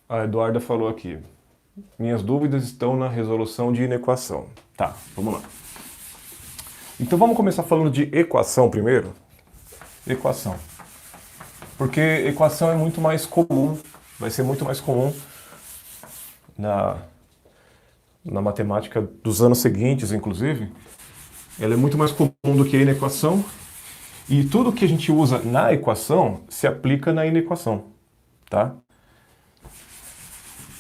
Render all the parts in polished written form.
A Eduarda falou aqui. Minhas dúvidas estão na resolução de inequação. Tá, vamos lá. Então vamos começar falando de equação primeiro. Equação. Porque equação é muito mais comum, vai ser muito mais comum na matemática dos anos seguintes, inclusive. Ela é muito mais comum do que a inequação. E tudo que a gente usa na equação se aplica na inequação, tá?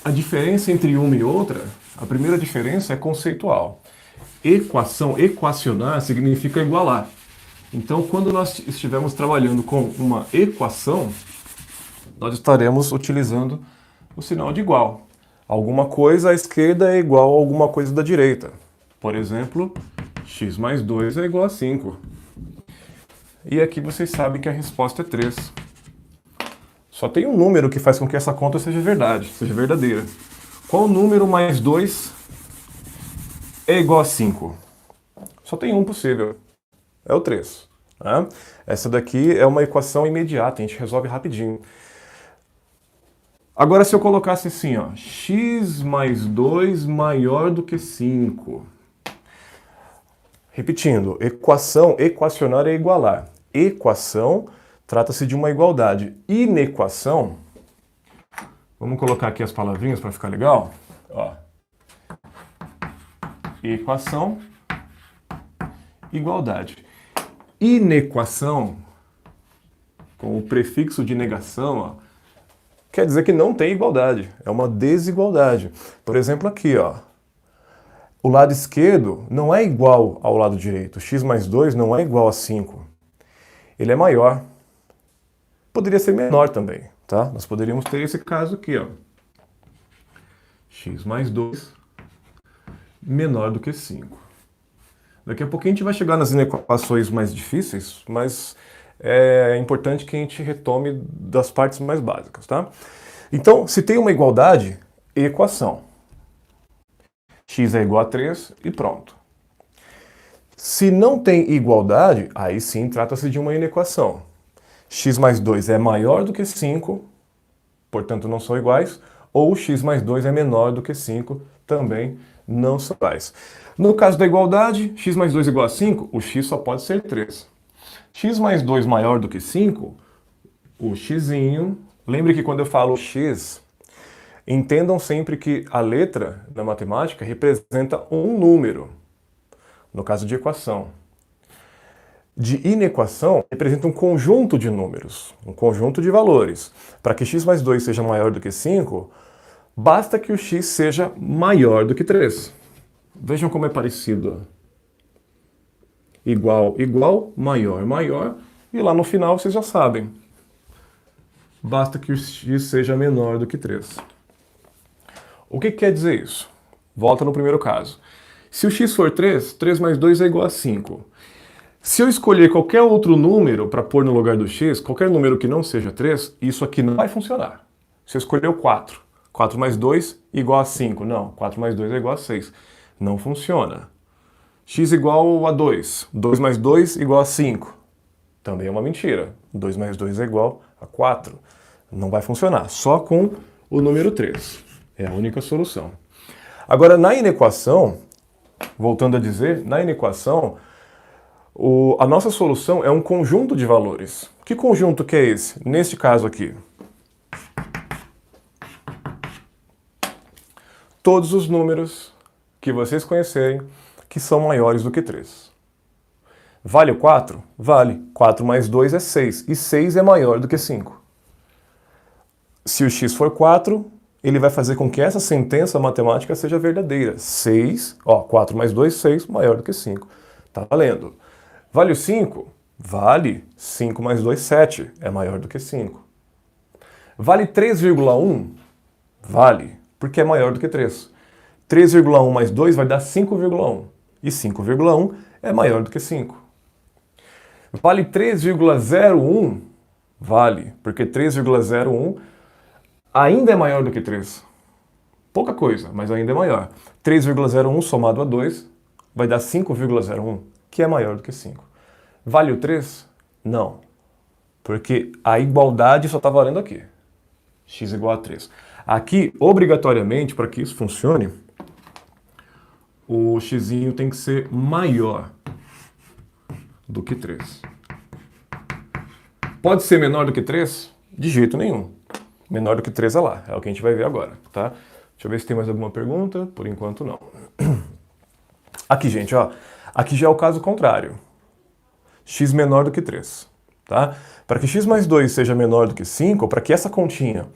A diferença entre uma e outra, a primeira diferença é conceitual. Equação, equacionar, significa igualar. Então, quando nós estivermos trabalhando com uma equação, nós estaremos utilizando o sinal de igual. Alguma coisa à esquerda é igual a alguma coisa da direita. Por exemplo, x mais 2 é igual a 5. E aqui vocês sabem que a resposta é 3. Só tem um número que faz com que essa conta seja verdade, seja verdadeira. Qual número mais 2 é igual a 5? Só tem um possível. É o 3. Né? Essa daqui é uma equação imediata, a gente resolve rapidinho. Agora se eu colocasse assim, ó, x mais 2 maior do que 5. Repetindo, equação, equacionar é igualar. Equação trata-se de uma igualdade. Inequação, vamos colocar aqui as palavrinhas para ficar legal. Ó. Equação, igualdade. Inequação, com o prefixo de negação, ó, quer dizer que não tem igualdade, é uma desigualdade. Por exemplo, aqui, ó, o lado esquerdo não é igual ao lado direito. X mais 2 não é igual a 5. Ele é maior. Poderia ser menor também, tá? Nós poderíamos ter esse caso aqui, ó. X mais 2 menor do que 5. Daqui a pouquinho a gente vai chegar nas inequações mais difíceis, mas é importante que a gente retome das partes mais básicas, tá? Então, se tem uma igualdade, equação. X é igual a 3 e pronto. Se não tem igualdade, aí sim trata-se de uma inequação. X mais 2 é maior do que 5, portanto não são iguais, ou x mais 2 é menor do que 5, também não são iguais. No caso da igualdade, x mais 2 é igual a 5, o x só pode ser 3. X mais 2 maior do que 5, o xzinho... Lembre que quando eu falo x, entendam sempre que a letra da matemática representa um número, no caso de equação. De inequação, representa um conjunto de números, um conjunto de valores. Para que x mais 2 seja maior do que 5, basta que o x seja maior do que 3. Vejam como é parecido. Igual, igual, maior, maior. E lá no final vocês já sabem. Basta que o x seja menor do que 3. O que quer dizer isso? Volta no primeiro caso. Se o x for 3, 3 mais 2 é igual a 5. Se eu escolher qualquer outro número para pôr no lugar do x, qualquer número que não seja 3, isso aqui não vai funcionar. Se eu escolher o 4, 4 mais 2 igual a 5. Não, 4 mais 2 é igual a 6. Não funciona. X igual a 2. 2 mais 2 igual a 5. Também é uma mentira. 2 mais 2 é igual a 4. Não vai funcionar. Só com o número 3. É a única solução. Agora, na inequação, voltando a dizer, na inequação, a nossa solução é um conjunto de valores. Que conjunto que é esse? Neste caso aqui. Todos os números que vocês conhecerem que são maiores do que 3. Vale o 4? Vale. 4 mais 2 é 6. E 6 é maior do que 5. Se o x for 4, ele vai fazer com que essa sentença matemática seja verdadeira. 6, ó, 4 mais 2, 6, maior do que 5. Tá valendo. Vale o 5? Vale. 5 mais 2, 7. É maior do que 5. Vale 3,1? Vale, porque é maior do que 3. 3,1 mais 2 vai dar 5,1. E 5,1 é maior do que 5. Vale 3,01? Vale, porque 3,01 ainda é maior do que 3. Pouca coisa, mas ainda é maior. 3,01 somado a 2 vai dar 5,01, que é maior do que 5. Vale o 3? Não. Porque a igualdade só está valendo aqui. X igual a 3. Aqui, obrigatoriamente, para que isso funcione, o x tem que ser maior do que 3. Pode ser menor do que 3? De jeito nenhum. Menor do que 3 é lá. É o que a gente vai ver agora, tá? Deixa eu ver se tem mais alguma pergunta. Por enquanto, não. Aqui, gente, ó. Aqui já é o caso contrário. X menor do que 3, tá? Para que x mais 2 seja menor do que 5, para que essa continha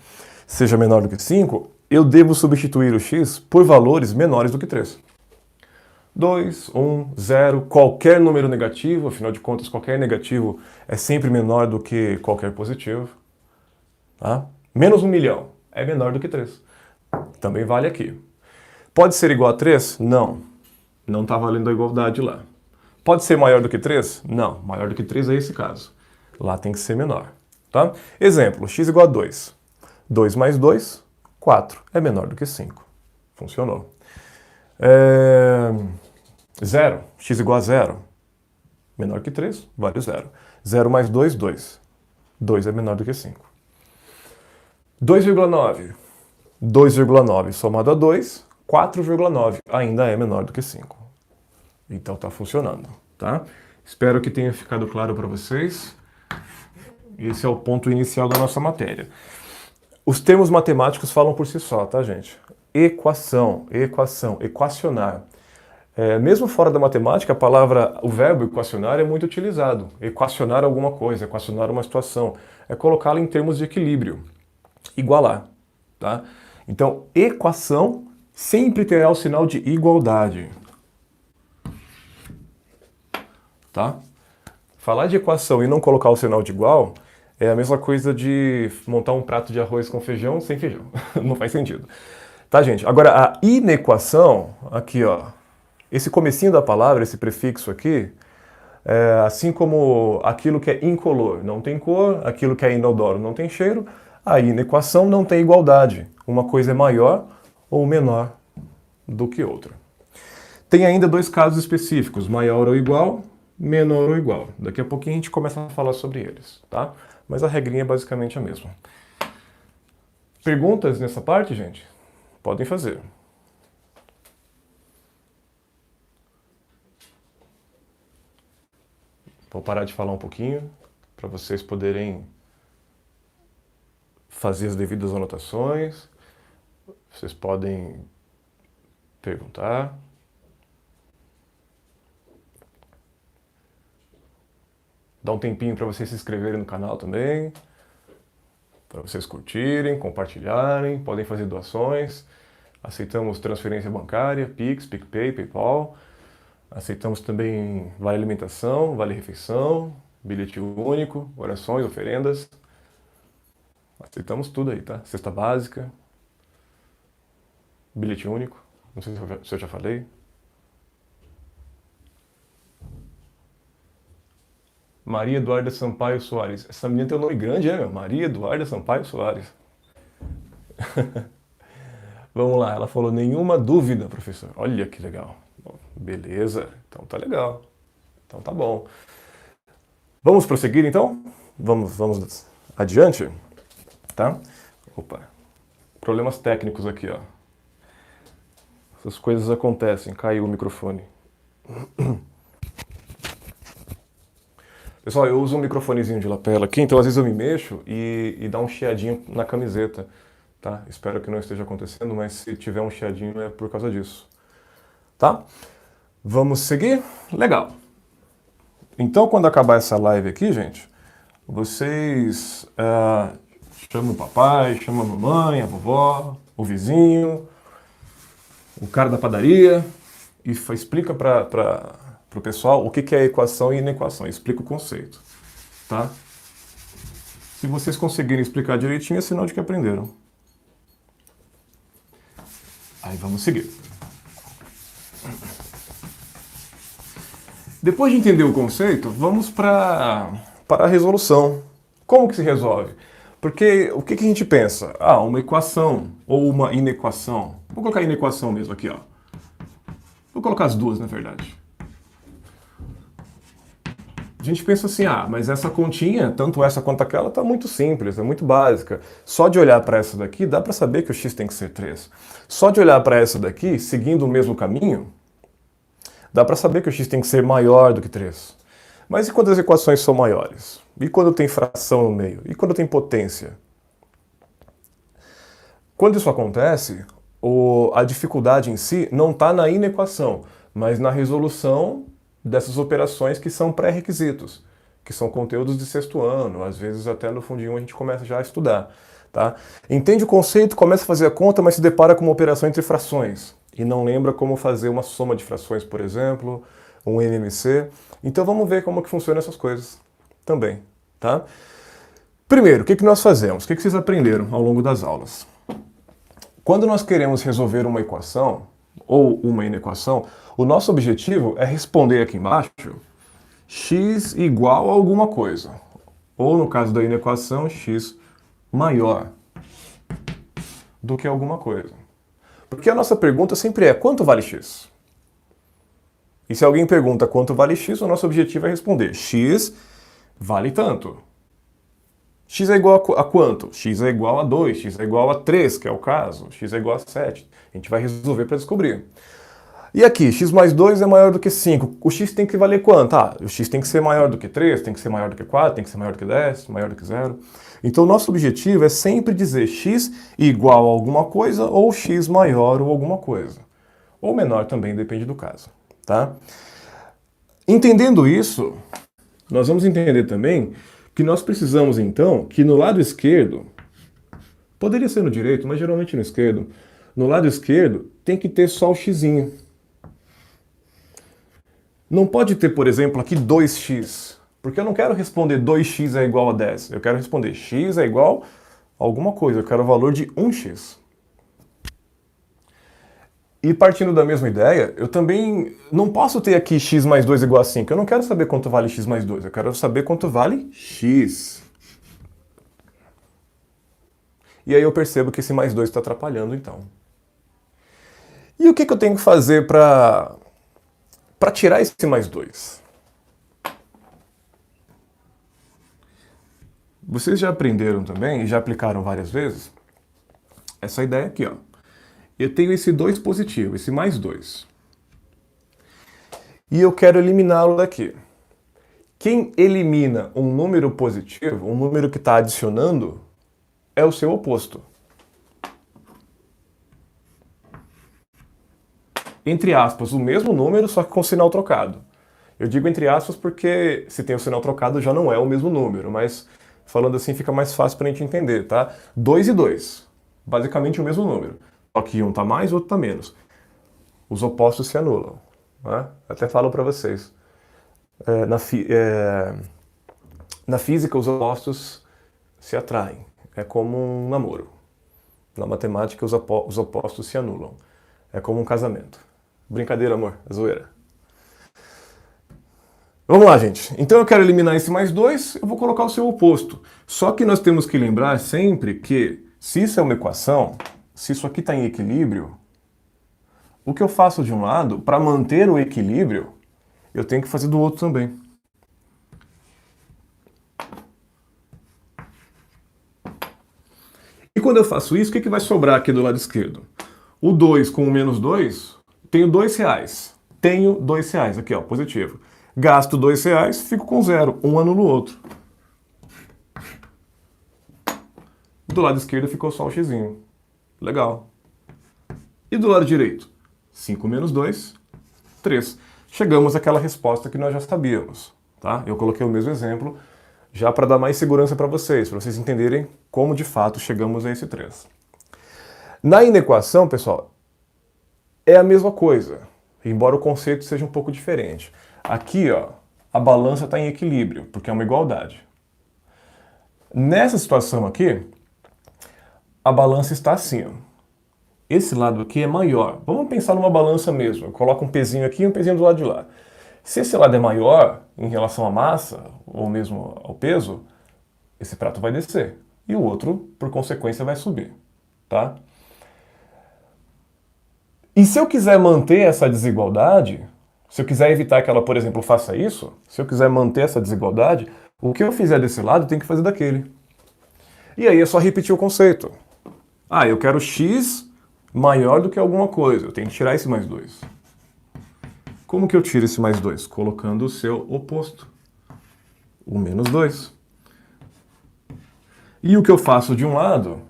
seja menor do que 5, eu devo substituir o x por valores menores do que 3. 2, 1, 0, qualquer número negativo, afinal de contas, qualquer negativo é sempre menor do que qualquer positivo. Tá? Menos 1 milhão é menor do que 3. Também vale aqui. Pode ser igual a 3? Não. Não está valendo a igualdade lá. Pode ser maior do que 3? Não. Maior do que 3 é esse caso. Lá tem que ser menor. Tá? Exemplo, x igual a 2. 2 mais 2, 4. É menor do que 5. Funcionou. 0. X igual a 0. Menor que 3, vale 0. 0 mais 2, 2. 2 é menor do que 5. 2,9. 2,9 somado a 2, 4,9. Ainda é menor do que 5. Então está funcionando, tá? Espero que tenha ficado claro para vocês. Esse é o ponto inicial da nossa matéria. Os termos matemáticos falam por si só, tá, gente? Equação, equacionar. Mesmo fora da matemática, o verbo equacionar é muito utilizado. Equacionar alguma coisa, equacionar uma situação. É colocá-la em termos de equilíbrio. Igualar, tá? Então, equação sempre terá o sinal de igualdade. Tá? Falar de equação e não colocar o sinal de igual é a mesma coisa de montar um prato de arroz com feijão sem feijão. Não faz sentido. Tá, gente? Agora, a inequação, aqui, ó, esse comecinho da palavra, esse prefixo aqui, assim como aquilo que é incolor não tem cor, aquilo que é inodoro não tem cheiro, a inequação não tem igualdade. Uma coisa é maior ou menor do que outra. Tem ainda dois casos específicos, maior ou igual, menor ou igual. Daqui a pouquinho a gente começa a falar sobre eles, tá? Mas a regrinha é basicamente a mesma. Perguntas nessa parte, gente? Podem fazer. Vou parar de falar um pouquinho para vocês poderem fazer as devidas anotações. Vocês podem perguntar. Dá um tempinho para vocês se inscreverem no canal também, para vocês curtirem, compartilharem, podem fazer doações. Aceitamos transferência bancária, Pix, PicPay, PayPal. Aceitamos também vale alimentação, vale refeição, bilhete único, orações, oferendas. Aceitamos tudo aí, tá? Cesta básica, bilhete único, não sei se eu já falei. Maria Eduarda Sampaio Soares. Essa menina tem um nome grande, meu? Maria Eduarda Sampaio Soares. Vamos lá, ela falou, nenhuma dúvida, professor. Olha que legal. Beleza, então tá legal. Então tá bom. Vamos prosseguir, então? Vamos adiante? Tá? Opa. Problemas técnicos aqui, ó. Essas coisas acontecem. Caiu o microfone. Pessoal, eu uso um microfonezinho de lapela aqui, então às vezes eu me mexo e dá um chiadinho na camiseta, tá? Espero que não esteja acontecendo, mas se tiver um chiadinho é por causa disso, tá? Vamos seguir? Legal. Então, quando acabar essa live aqui, gente, vocês chamam o papai, chamam a mamãe, a vovó, o vizinho, o cara da padaria e explica para o pessoal o que é equação e inequação. Explica o conceito, tá? Se vocês conseguirem explicar direitinho, é sinal de que aprenderam. Aí vamos seguir. Depois de entender o conceito, vamos para a resolução. Como que se resolve? Porque o que a gente pensa? Uma equação ou uma inequação. Vou colocar inequação mesmo aqui, ó. Vou colocar as duas, na verdade. A gente pensa assim, ah, mas essa continha, tanto essa quanto aquela, tá muito simples, é muito básica. Só de olhar para essa daqui, dá para saber que o x tem que ser 3. Só de olhar para essa daqui, seguindo o mesmo caminho, dá para saber que o x tem que ser maior do que 3. Mas e quando as equações são maiores? E quando tem fração no meio? E quando tem potência? Quando isso acontece, a dificuldade em si não está na inequação, mas na resolução dessas operações que são pré-requisitos, que são conteúdos de sexto ano, às vezes até no fundinho a gente começa já a estudar. Tá? Entende o conceito, começa a fazer a conta, mas se depara com uma operação entre frações e não lembra como fazer uma soma de frações, por exemplo, um MMC. Então vamos ver como que funcionam essas coisas também. Tá? Primeiro, o que nós fazemos? O que vocês aprenderam ao longo das aulas? Quando nós queremos resolver uma equação ou uma inequação, o nosso objetivo é responder aqui embaixo x igual a alguma coisa. Ou no caso da inequação, x maior do que alguma coisa. Porque a nossa pergunta sempre é quanto vale x? E se alguém pergunta quanto vale x, o nosso objetivo é responder x vale tanto. X é igual a quanto? X é igual a 2, x é igual a 3, que é o caso, x é igual a 7. A gente vai resolver para descobrir. E aqui, x mais 2 é maior do que 5. O x tem que valer quanto? Ah, o x tem que ser maior do que 3, tem que ser maior do que 4, tem que ser maior do que 10, maior do que 0. Então, o nosso objetivo é sempre dizer x igual a alguma coisa ou x maior ou alguma coisa. Ou menor também, depende do caso. Tá? Entendendo isso, nós vamos entender também que nós precisamos, então, que no lado esquerdo, poderia ser no direito, mas geralmente no esquerdo, no lado esquerdo tem que ter só o xzinho. Não pode ter, por exemplo, aqui 2x, porque eu não quero responder 2x é igual a 10. Eu quero responder x é igual a alguma coisa, eu quero o valor de 1x. E partindo da mesma ideia, eu também não posso ter aqui x mais 2 igual a 5. Eu não quero saber quanto vale x mais 2, eu quero saber quanto vale x. E aí eu percebo que esse mais 2 está atrapalhando, então. E o que eu tenho que fazer para tirar esse mais 2? Vocês já aprenderam também, e já aplicaram várias vezes, essa ideia aqui, ó. Eu tenho esse 2 positivo, esse mais 2. E eu quero eliminá-lo daqui. Quem elimina um número positivo, um número que está adicionando, é o seu oposto. Entre aspas, o mesmo número, só que com sinal trocado. Eu digo entre aspas porque se tem o sinal trocado já não é o mesmo número, mas falando assim fica mais fácil para a gente entender, tá? 2 e 2, basicamente o mesmo número. Só que um está mais, outro está menos. Os opostos se anulam. Né? Até falo para vocês. Na física, os opostos se atraem. É como um namoro. Na matemática, os opostos se anulam. É como um casamento. Brincadeira, amor. É zoeira. Vamos lá, gente. Então eu quero eliminar esse mais 2, eu vou colocar o seu oposto. Só que nós temos que lembrar sempre que, se isso é uma equação, se isso aqui está em equilíbrio, o que eu faço de um lado, para manter o equilíbrio, eu tenho que fazer do outro também. E quando eu faço isso, o que vai sobrar aqui do lado esquerdo? O 2 com o menos 2, tenho R$2. Tenho R$2, aqui ó, positivo. Gasto R$2, fico com 0, um anula o outro. Do lado esquerdo ficou só o xzinho. Legal. E do lado direito? 5 menos 2, 3. Chegamos àquela resposta que nós já sabíamos. Tá? Eu coloquei o mesmo exemplo já para dar mais segurança para vocês entenderem como de fato chegamos a esse 3. Na inequação, pessoal, é a mesma coisa, embora o conceito seja um pouco diferente. Aqui, ó, a balança está em equilíbrio, porque é uma igualdade. Nessa situação aqui, a balança está assim, ó. Esse lado aqui é maior. Vamos pensar numa balança mesmo. Eu coloco um pezinho aqui e um pezinho do lado de lá. Se esse lado é maior em relação à massa, ou mesmo ao peso, esse prato vai descer. E o outro, por consequência, vai subir. Tá? E se eu quiser manter essa desigualdade, se eu quiser evitar que ela, por exemplo, faça isso, se eu quiser manter essa desigualdade, o que eu fizer desse lado tem que fazer daquele. E aí é só repetir o conceito. Ah, eu quero x maior do que alguma coisa, eu tenho que tirar esse mais 2. Como que eu tiro esse mais 2? Colocando o seu oposto, o menos 2. E o que eu faço de um lado,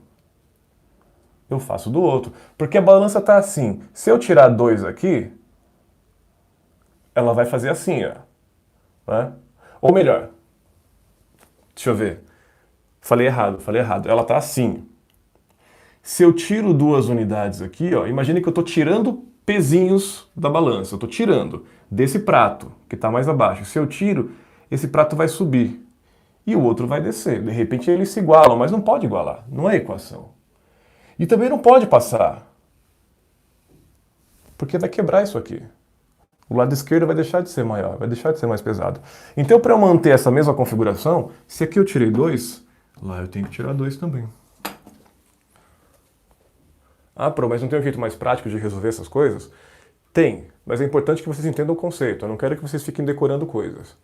eu faço do outro. Porque a balança está assim. Se eu tirar 2 aqui, ela vai fazer assim, ó. Né? Ou melhor, deixa eu ver. Falei errado. Ela está assim. Se eu tiro 2 unidades aqui, ó, imagine que eu estou tirando pezinhos da balança. Eu estou tirando desse prato, que está mais abaixo. Se eu tiro, esse prato vai subir. E o outro vai descer. De repente eles se igualam, mas não pode igualar. Não é equação. E também não pode passar. Porque vai quebrar isso aqui. O lado esquerdo vai deixar de ser maior, vai deixar de ser mais pesado. Então, para eu manter essa mesma configuração, se aqui eu tirei 2, lá eu tenho que tirar 2 também. Ah, mas não tem um jeito mais prático de resolver essas coisas? Tem, mas é importante que vocês entendam o conceito. Eu não quero que vocês fiquem decorando coisas.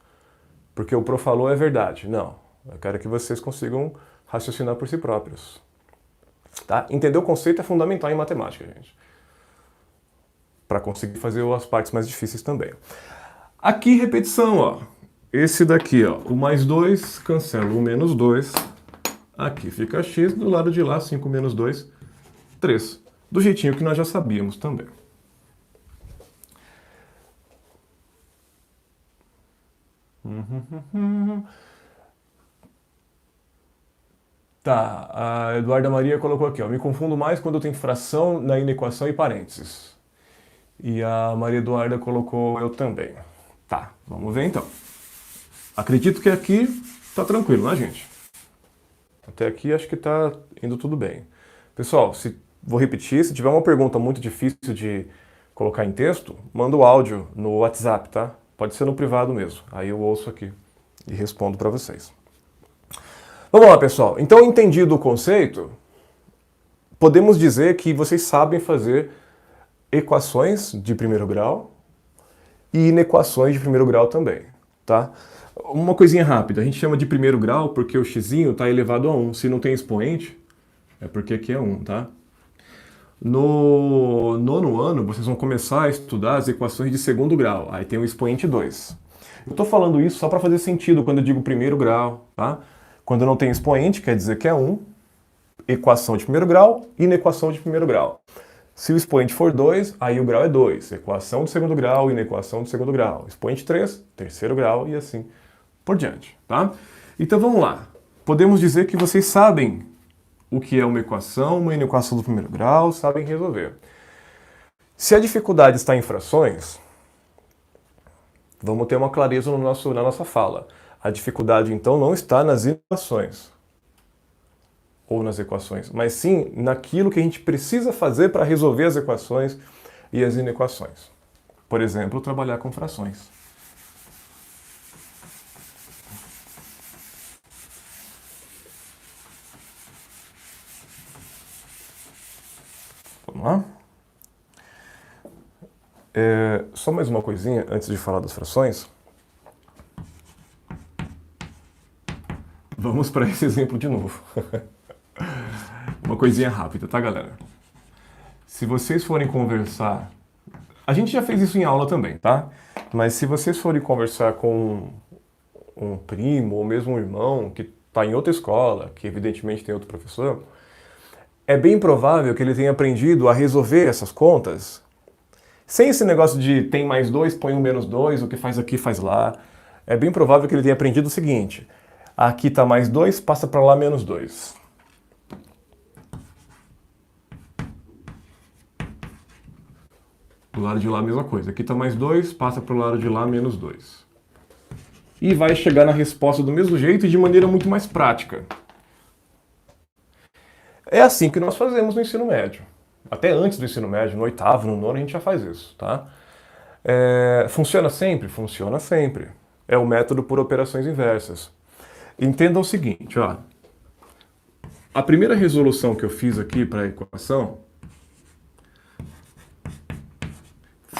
Porque o Pro falou é verdade. Não, eu quero que vocês consigam raciocinar por si próprios. Tá? Entender o conceito é fundamental em matemática, gente. Para conseguir fazer as partes mais difíceis também. Aqui, repetição, ó. Esse daqui, ó, o mais 2 cancela o menos 2. Aqui fica x, do lado de lá, 5 menos 2, 3. Do jeitinho que nós já sabíamos também. Tá, a Eduarda Maria colocou aqui, ó. Me confundo mais quando tem fração na inequação e parênteses. E a Maria Eduarda colocou eu também. Tá, vamos ver então. Acredito que aqui tá tranquilo, né, gente? Até aqui acho que tá indo tudo bem. Pessoal, vou repetir, se tiver uma pergunta muito difícil de colocar em texto, manda o áudio no WhatsApp, tá? Pode ser no privado mesmo. Aí eu ouço aqui e respondo para vocês. Vamos lá, pessoal. Então, entendido o conceito, podemos dizer que vocês sabem fazer equações de primeiro grau e inequações de primeiro grau também, tá? Uma coisinha rápida, a gente chama de primeiro grau porque o x está elevado a 1. Se não tem expoente, é porque aqui é 1, tá? No nono ano, vocês vão começar a estudar as equações de segundo grau. Aí tem o expoente 2. Eu estou falando isso só para fazer sentido quando eu digo primeiro grau, tá? Quando não tem expoente, quer dizer que é 1. Equação de primeiro grau, inequação de primeiro grau. Se o expoente for 2, aí o grau é 2. Equação de segundo grau, inequação de segundo grau. Expoente 3, terceiro grau e assim por diante, tá? Então vamos lá. Podemos dizer que vocês sabem o que é uma equação, uma inequação do primeiro grau, sabem resolver. Se a dificuldade está em frações, vamos ter uma clareza na nossa fala. A dificuldade, então, não está nas equações ou nas equações, mas sim naquilo que a gente precisa fazer para resolver as equações e as inequações. Por exemplo, trabalhar com frações. Vamos lá? Só mais uma coisinha antes de falar das frações. Vamos para esse exemplo de novo. Uma coisinha rápida, tá, galera? Se vocês forem conversar... A gente já fez isso em aula também, tá? Mas se vocês forem conversar com um primo ou mesmo um irmão que está em outra escola, que evidentemente tem outro professor, é bem provável que ele tenha aprendido a resolver essas contas sem esse negócio de tem mais 2, põe um menos 2, o que faz aqui faz lá. É bem provável que ele tenha aprendido o seguinte: aqui está mais 2, passa para lá menos 2. Do lado de lá a mesma coisa. Aqui está mais 2, passa para o lado de lá menos 2. E vai chegar na resposta do mesmo jeito e de maneira muito mais prática. É assim que nós fazemos no ensino médio. Até antes do ensino médio, no oitavo, no nono, a gente já faz isso, tá? Funciona sempre? Funciona sempre. É o método por operações inversas. Entendam o seguinte, ó. A primeira resolução que eu fiz aqui para a equação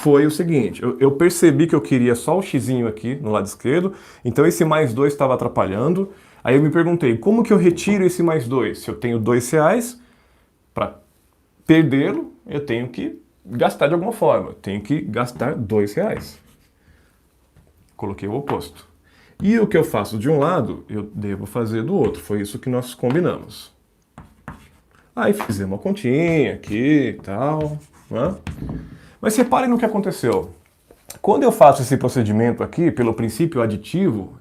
foi o seguinte, eu percebi que eu queria só o xizinho aqui no lado esquerdo, então esse mais 2 estava atrapalhando. Aí eu me perguntei, como que eu retiro esse mais 2? Se eu tenho R$ 2, para perdê-lo, eu tenho que gastar de alguma forma. Eu tenho que gastar R$ 2. Coloquei o oposto. E o que eu faço de um lado, eu devo fazer do outro. Foi isso que nós combinamos. Aí fizemos uma continha aqui e tal, né? Mas reparem no que aconteceu. Quando eu faço esse procedimento aqui, pelo princípio aditivo,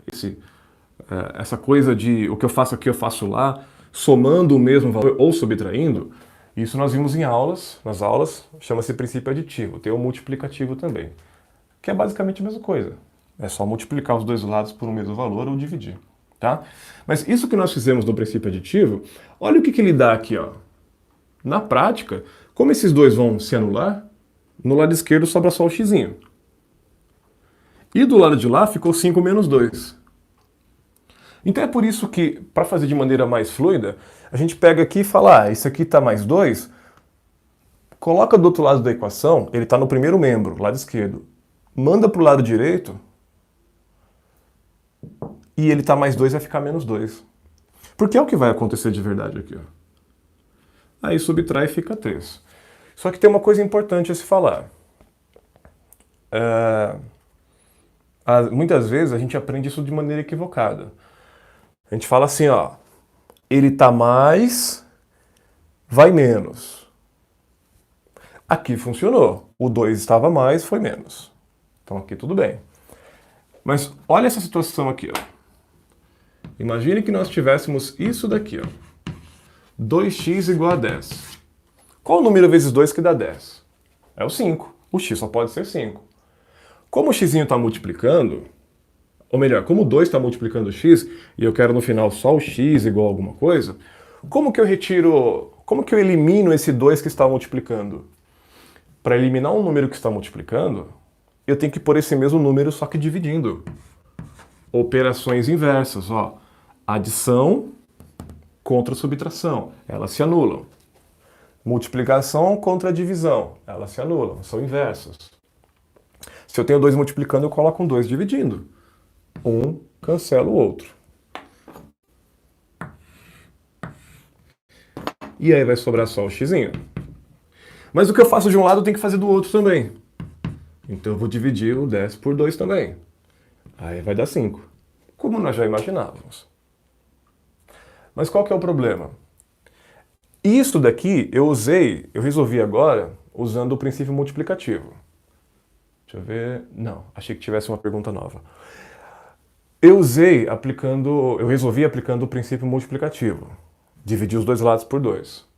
essa coisa de o que eu faço aqui eu faço lá, somando o mesmo valor ou subtraindo, isso nós vimos nas aulas, chama-se princípio aditivo, tem o multiplicativo também, que é basicamente a mesma coisa. É só multiplicar os dois lados por um mesmo valor ou dividir, tá? Mas isso que nós fizemos no princípio aditivo, olha o que ele dá aqui, ó. Na prática, como esses dois vão se anular, no lado esquerdo sobra só o xizinho. E do lado de lá ficou 5 menos 2. Então é por isso que, para fazer de maneira mais fluida, a gente pega aqui e fala, isso aqui está mais 2, coloca do outro lado da equação, ele está no primeiro membro, lado esquerdo, manda para o lado direito, e ele está mais 2 vai ficar menos 2. Porque é o que vai acontecer de verdade aqui, ó. Aí subtrai e fica 3. Só que tem uma coisa importante a se falar. Muitas vezes a gente aprende isso de maneira equivocada. A gente fala assim, ó, ele tá mais, vai menos. Aqui funcionou. O 2 estava mais, foi menos. Então aqui tudo bem. Mas olha essa situação aqui, ó. Imagine que nós tivéssemos isso daqui, ó. 2x igual a 10. Qual o número vezes 2 que dá 10? É o 5. O x só pode ser 5. Como o x está multiplicando, ou melhor, como o 2 está multiplicando o x, e eu quero no final só o x igual a alguma coisa, como que eu elimino esse 2 que está multiplicando? Para eliminar um número que está multiplicando, eu tenho que pôr esse mesmo número só que dividindo. Operações inversas, ó. Adição contra subtração, elas se anulam. Multiplicação contra divisão, elas se anulam, são inversas. Se eu tenho 2 multiplicando, eu coloco um 2 dividindo. Um cancela o outro. E aí vai sobrar só o xizinho. Mas o que eu faço de um lado eu tenho que fazer do outro também. Então eu vou dividir o 10 por 2 também. Aí vai dar 5. Como nós já imaginávamos. Mas qual que é o problema? Isso daqui eu resolvi agora usando o princípio multiplicativo. Deixa eu ver. Não, achei que tivesse uma pergunta nova. Eu resolvi aplicando o princípio multiplicativo. Dividir os dois lados por 2.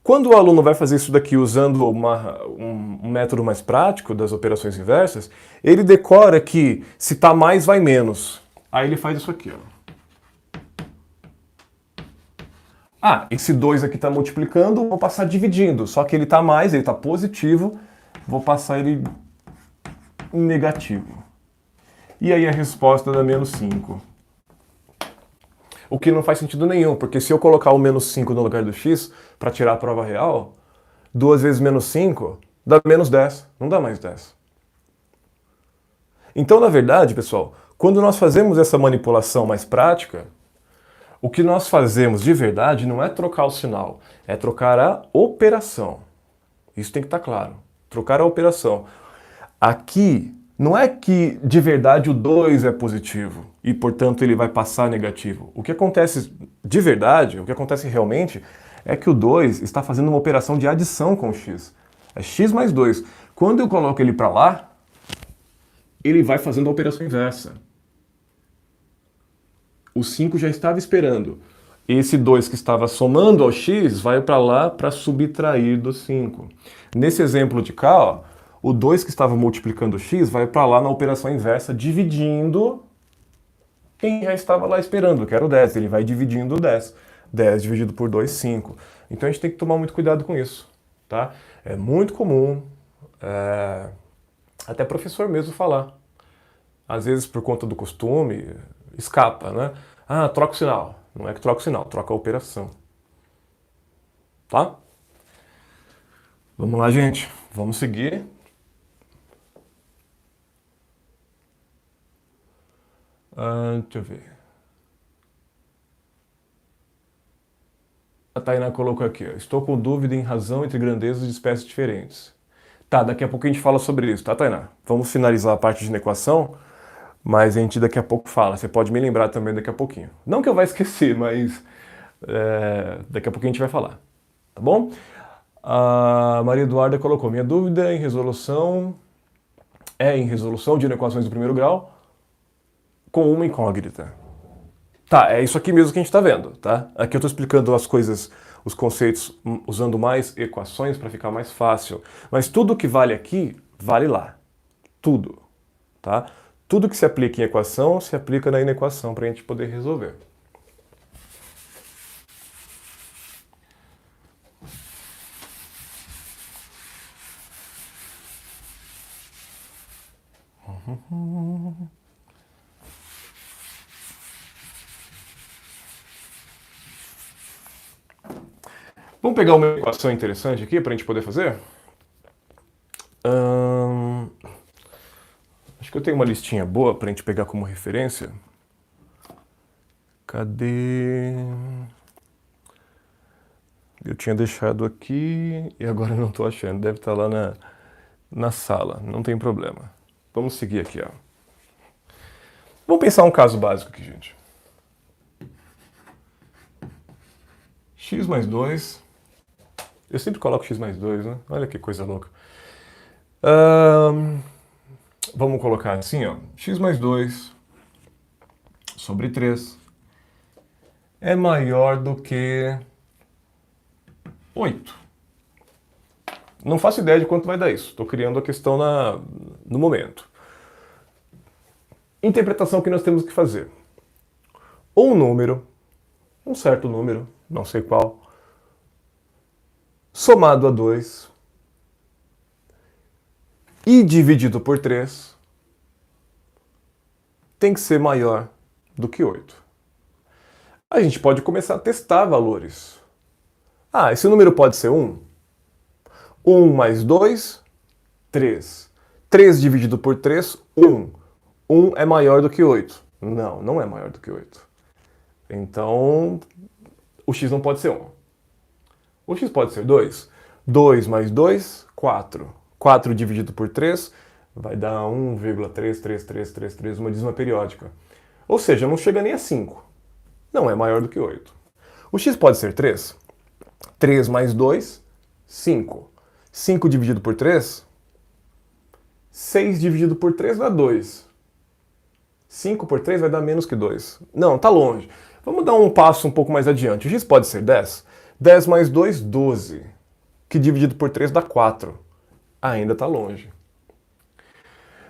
Quando o aluno vai fazer isso daqui usando um método mais prático das operações inversas, ele decora que se está mais, vai menos. Aí ele faz isso aqui, ó. Esse 2 aqui está multiplicando, vou passar dividindo. Só que ele está mais, ele está positivo, vou passar ele negativo. E aí a resposta dá menos 5. O que não faz sentido nenhum, porque se eu colocar o menos 5 no lugar do x, para tirar a prova real, 2 vezes menos 5 dá menos 10, não dá mais 10. Então, na verdade, pessoal, quando nós fazemos essa manipulação mais prática, o que nós fazemos de verdade não é trocar o sinal, é trocar a operação. Isso tem que estar claro. Trocar a operação. Aqui, não é que de verdade o 2 é positivo e, portanto, ele vai passar negativo. O que acontece de verdade, o que acontece realmente, é que o 2 está fazendo uma operação de adição com o x. É x mais 2. Quando eu coloco ele para lá, ele vai fazendo a operação inversa. O 5 já estava esperando. Esse 2 que estava somando ao x vai para lá para subtrair do 5. Nesse exemplo de cá, ó, o 2 que estava multiplicando o x vai para lá na operação inversa, dividindo quem já estava lá esperando, que era o 10. Ele vai dividindo o 10. 10 dividido por 2, 5. Então a gente tem que tomar muito cuidado com isso, tá? É muito comum, até professor mesmo falar. Às vezes, por conta do costume, escapa, né? Troca o sinal. Não é que troca o sinal, troca a operação. Tá? Vamos lá, gente. Vamos seguir. Deixa eu ver. A Tainá colocou aqui, ó. Estou com dúvida em razão entre grandezas de espécies diferentes. Tá, daqui a pouco a gente fala sobre isso, tá, Tainá? Vamos finalizar a parte de inequação, mas a gente daqui a pouco fala. Você pode me lembrar também daqui a pouquinho. Não que eu vá esquecer, mas daqui a pouquinho a gente vai falar. Tá bom? A Maria Eduarda colocou: minha dúvida em resolução de inequações do primeiro grau com uma incógnita. Tá, é isso aqui mesmo que a gente está vendo, tá? Aqui eu estou explicando as coisas, os conceitos, usando mais equações para ficar mais fácil. Mas tudo que vale aqui, vale lá. Tudo, tá? Tudo que se aplica em equação, se aplica na inequação para a gente poder resolver. Vamos pegar uma equação interessante aqui para a gente poder fazer? Acho que eu tenho uma listinha boa para a gente pegar como referência. Cadê? Eu tinha deixado aqui e agora não estou achando. Deve estar lá na sala, não tem problema. Vamos seguir aqui, ó. Vamos pensar um caso básico aqui, gente. X mais 2. Eu sempre coloco x mais 2, né? Olha que coisa louca. Vamos colocar assim, ó. X mais 2 sobre 3 é maior do que 8. Não faço ideia de quanto vai dar isso. Estou criando a questão no momento. Interpretação que nós temos que fazer. Um número, um certo número, não sei qual, somado a 2 e dividido por 3 tem que ser maior do que 8. A gente pode começar a testar valores. Ah, esse número pode ser 1? 1 mais 2, 3. 3 dividido por 3, 1. 1 é maior do que 8. Não, não é maior do que 8. Então, o x não pode ser 1. O x pode ser 2. 2 mais 2, 4. 4 dividido por 3 vai dar 1,33333, uma dízima periódica. Ou seja, não chega nem a 5. Não é maior do que 8. O x pode ser 3. 3 mais 2, 5. 5 dividido por 3, 6 dividido por 3 dá 2. 5 por 3 vai dar menos que 2. Não, tá longe. Vamos dar um passo um pouco mais adiante. O x pode ser 10. 10 mais 2, 12. Que dividido por 3 dá 4. Ainda está longe.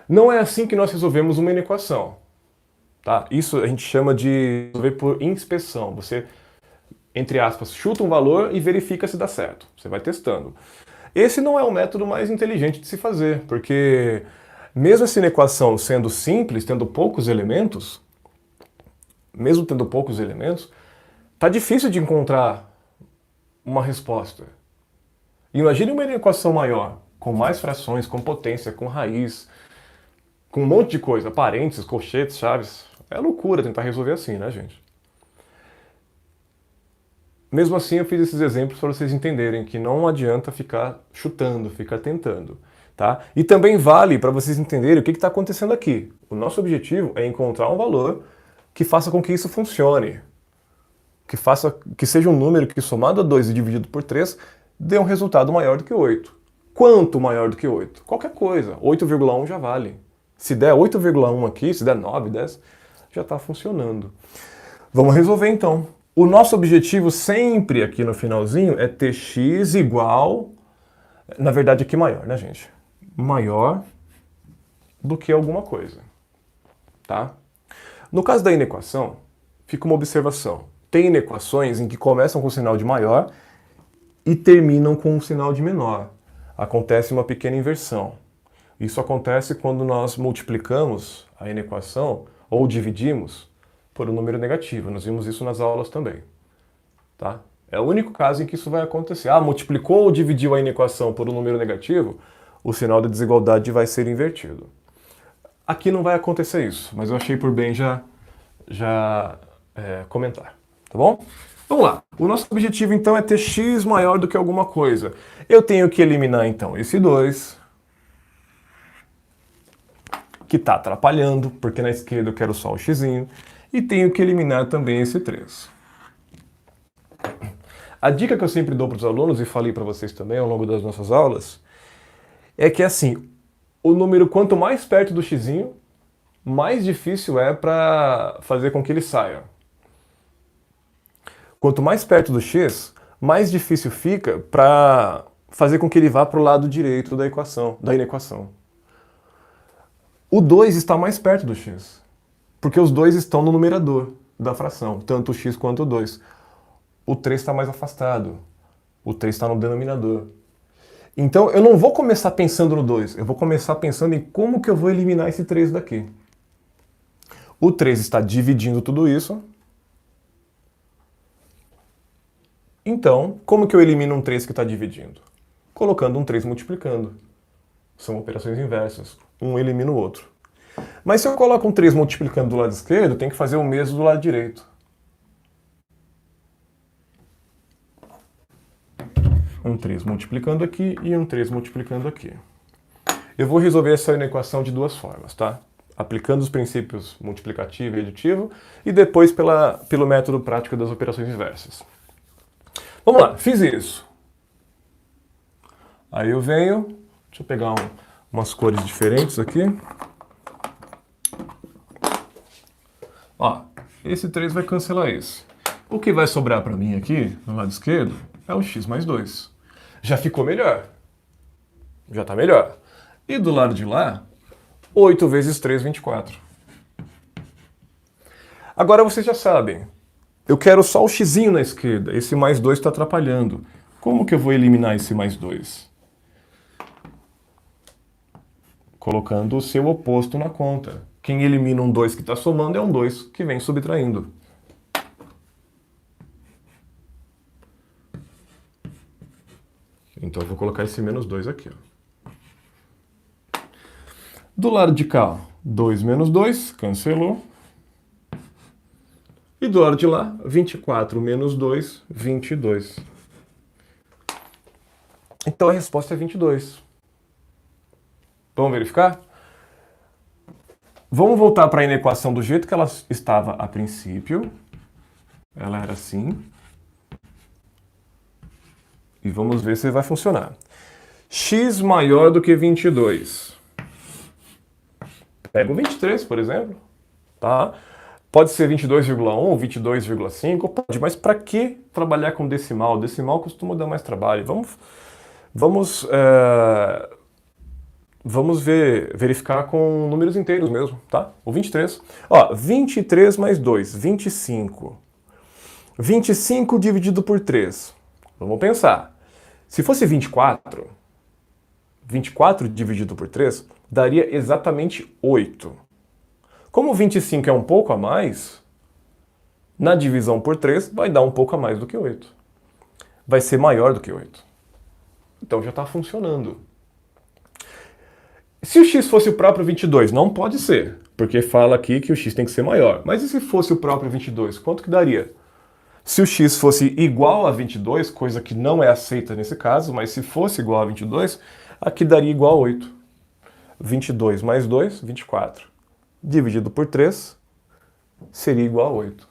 Não é assim que nós resolvemos uma inequação. Tá? Isso a gente chama de resolver por inspeção. Você, entre aspas, chuta um valor e verifica se dá certo. Você vai testando. Esse não é o método mais inteligente de se fazer, porque mesmo essa inequação sendo simples, tendo poucos elementos, tá difícil de encontrar uma resposta. Imagine uma equação maior, com mais frações, com potência, com raiz, com um monte de coisa, parênteses, colchetes, chaves. É loucura tentar resolver assim, né, gente? Mesmo assim, eu fiz esses exemplos para vocês entenderem que não adianta ficar chutando, ficar tentando, tá? E também vale para vocês entenderem o que está acontecendo aqui. O nosso objetivo é encontrar um valor que faça com que isso funcione. Que seja um número que, somado a 2 e dividido por 3, dê um resultado maior do que 8. Quanto maior do que 8? Qualquer coisa. 8,1 já vale. Se der 8,1 aqui, se der 9, 10, já está funcionando. Vamos resolver então. O nosso objetivo sempre aqui no finalzinho é ter x igual, na verdade aqui maior, né, gente? Maior do que alguma coisa, tá? No caso da inequação, fica uma observação. Tem inequações em que começam com o sinal de maior e terminam com um sinal de menor. Acontece uma pequena inversão. Isso acontece quando nós multiplicamos a inequação ou dividimos por um número negativo. Nós vimos isso nas aulas também. Tá? É o único caso em que isso vai acontecer. Ah, multiplicou ou dividiu a inequação por um número negativo, o sinal de desigualdade vai ser invertido. Aqui não vai acontecer isso, mas eu achei por bem já comentar, tá bom? Vamos lá. O nosso objetivo, então, é ter x maior do que alguma coisa. Eu tenho que eliminar, então, esse 2, que está atrapalhando, porque na esquerda eu quero só o x, e tenho que eliminar também esse 3. A dica que eu sempre dou para os alunos, e falei para vocês também ao longo das nossas aulas, é que, assim, o número quanto mais perto do x, mais difícil é para fazer com que ele saia. Quanto mais perto do x, mais difícil fica para fazer com que ele vá para o lado direito da inequação. O 2 está mais perto do x, porque os dois estão no numerador da fração, tanto o x quanto o 2. O 3 está mais afastado, o 3 está no denominador. Então eu não vou começar pensando no 2, eu vou começar pensando em como que eu vou eliminar esse 3 daqui. O 3 está dividindo tudo isso. Então, como que eu elimino um 3 que está dividindo? Colocando um 3 multiplicando. São operações inversas. Um elimina o outro. Mas se eu coloco um 3 multiplicando do lado esquerdo, tem que fazer o mesmo do lado direito. Um 3 multiplicando aqui e um 3 multiplicando aqui. Eu vou resolver essa equação de duas formas, tá? Aplicando os princípios multiplicativo e aditivo e depois pelo método prático das operações inversas. Vamos lá, fiz isso. Aí eu venho, deixa eu pegar umas cores diferentes aqui. Ó, esse 3 vai cancelar esse. O que vai sobrar para mim aqui, no lado esquerdo, é o x mais 2. Já ficou melhor. Já está melhor. E do lado de lá, 8 vezes 3, 24. Agora vocês já sabem. Eu quero só o x na esquerda. Esse mais 2 está atrapalhando. Como que eu vou eliminar esse mais 2? Colocando o seu oposto na conta. Quem elimina um 2 que está somando é um 2 que vem subtraindo. Então eu vou colocar esse menos 2 aqui. Ó. Do lado de cá, ó, 2 menos 2, cancelou. E do lado de lá, 24 menos 2, 22. Então a resposta é 22. Vamos verificar? Vamos voltar para a inequação do jeito que ela estava a princípio. Ela era assim. E vamos ver se vai funcionar. X maior do que 22. Pega o 23, por exemplo. Tá? Pode ser 22,1, 22,5, pode, mas para que trabalhar com decimal? Decimal costuma dar mais trabalho. Vamos verificar com números inteiros mesmo, tá? O 23. Ó, 23 mais 2, 25. 25 dividido por 3. Vamos pensar. Se fosse 24, 24 dividido por 3, daria exatamente 8. Como 25 é um pouco a mais, na divisão por 3 vai dar um pouco a mais do que 8. Vai ser maior do que 8. Então já está funcionando. Se o x fosse o próprio 22, não pode ser, porque fala aqui que o x tem que ser maior. Mas e se fosse o próprio 22, quanto que daria? Se o x fosse igual a 22, coisa que não é aceita nesse caso, mas se fosse igual a 22, aqui daria igual a 8. 22 mais 2, 24. Dividido por 3, seria igual a 8.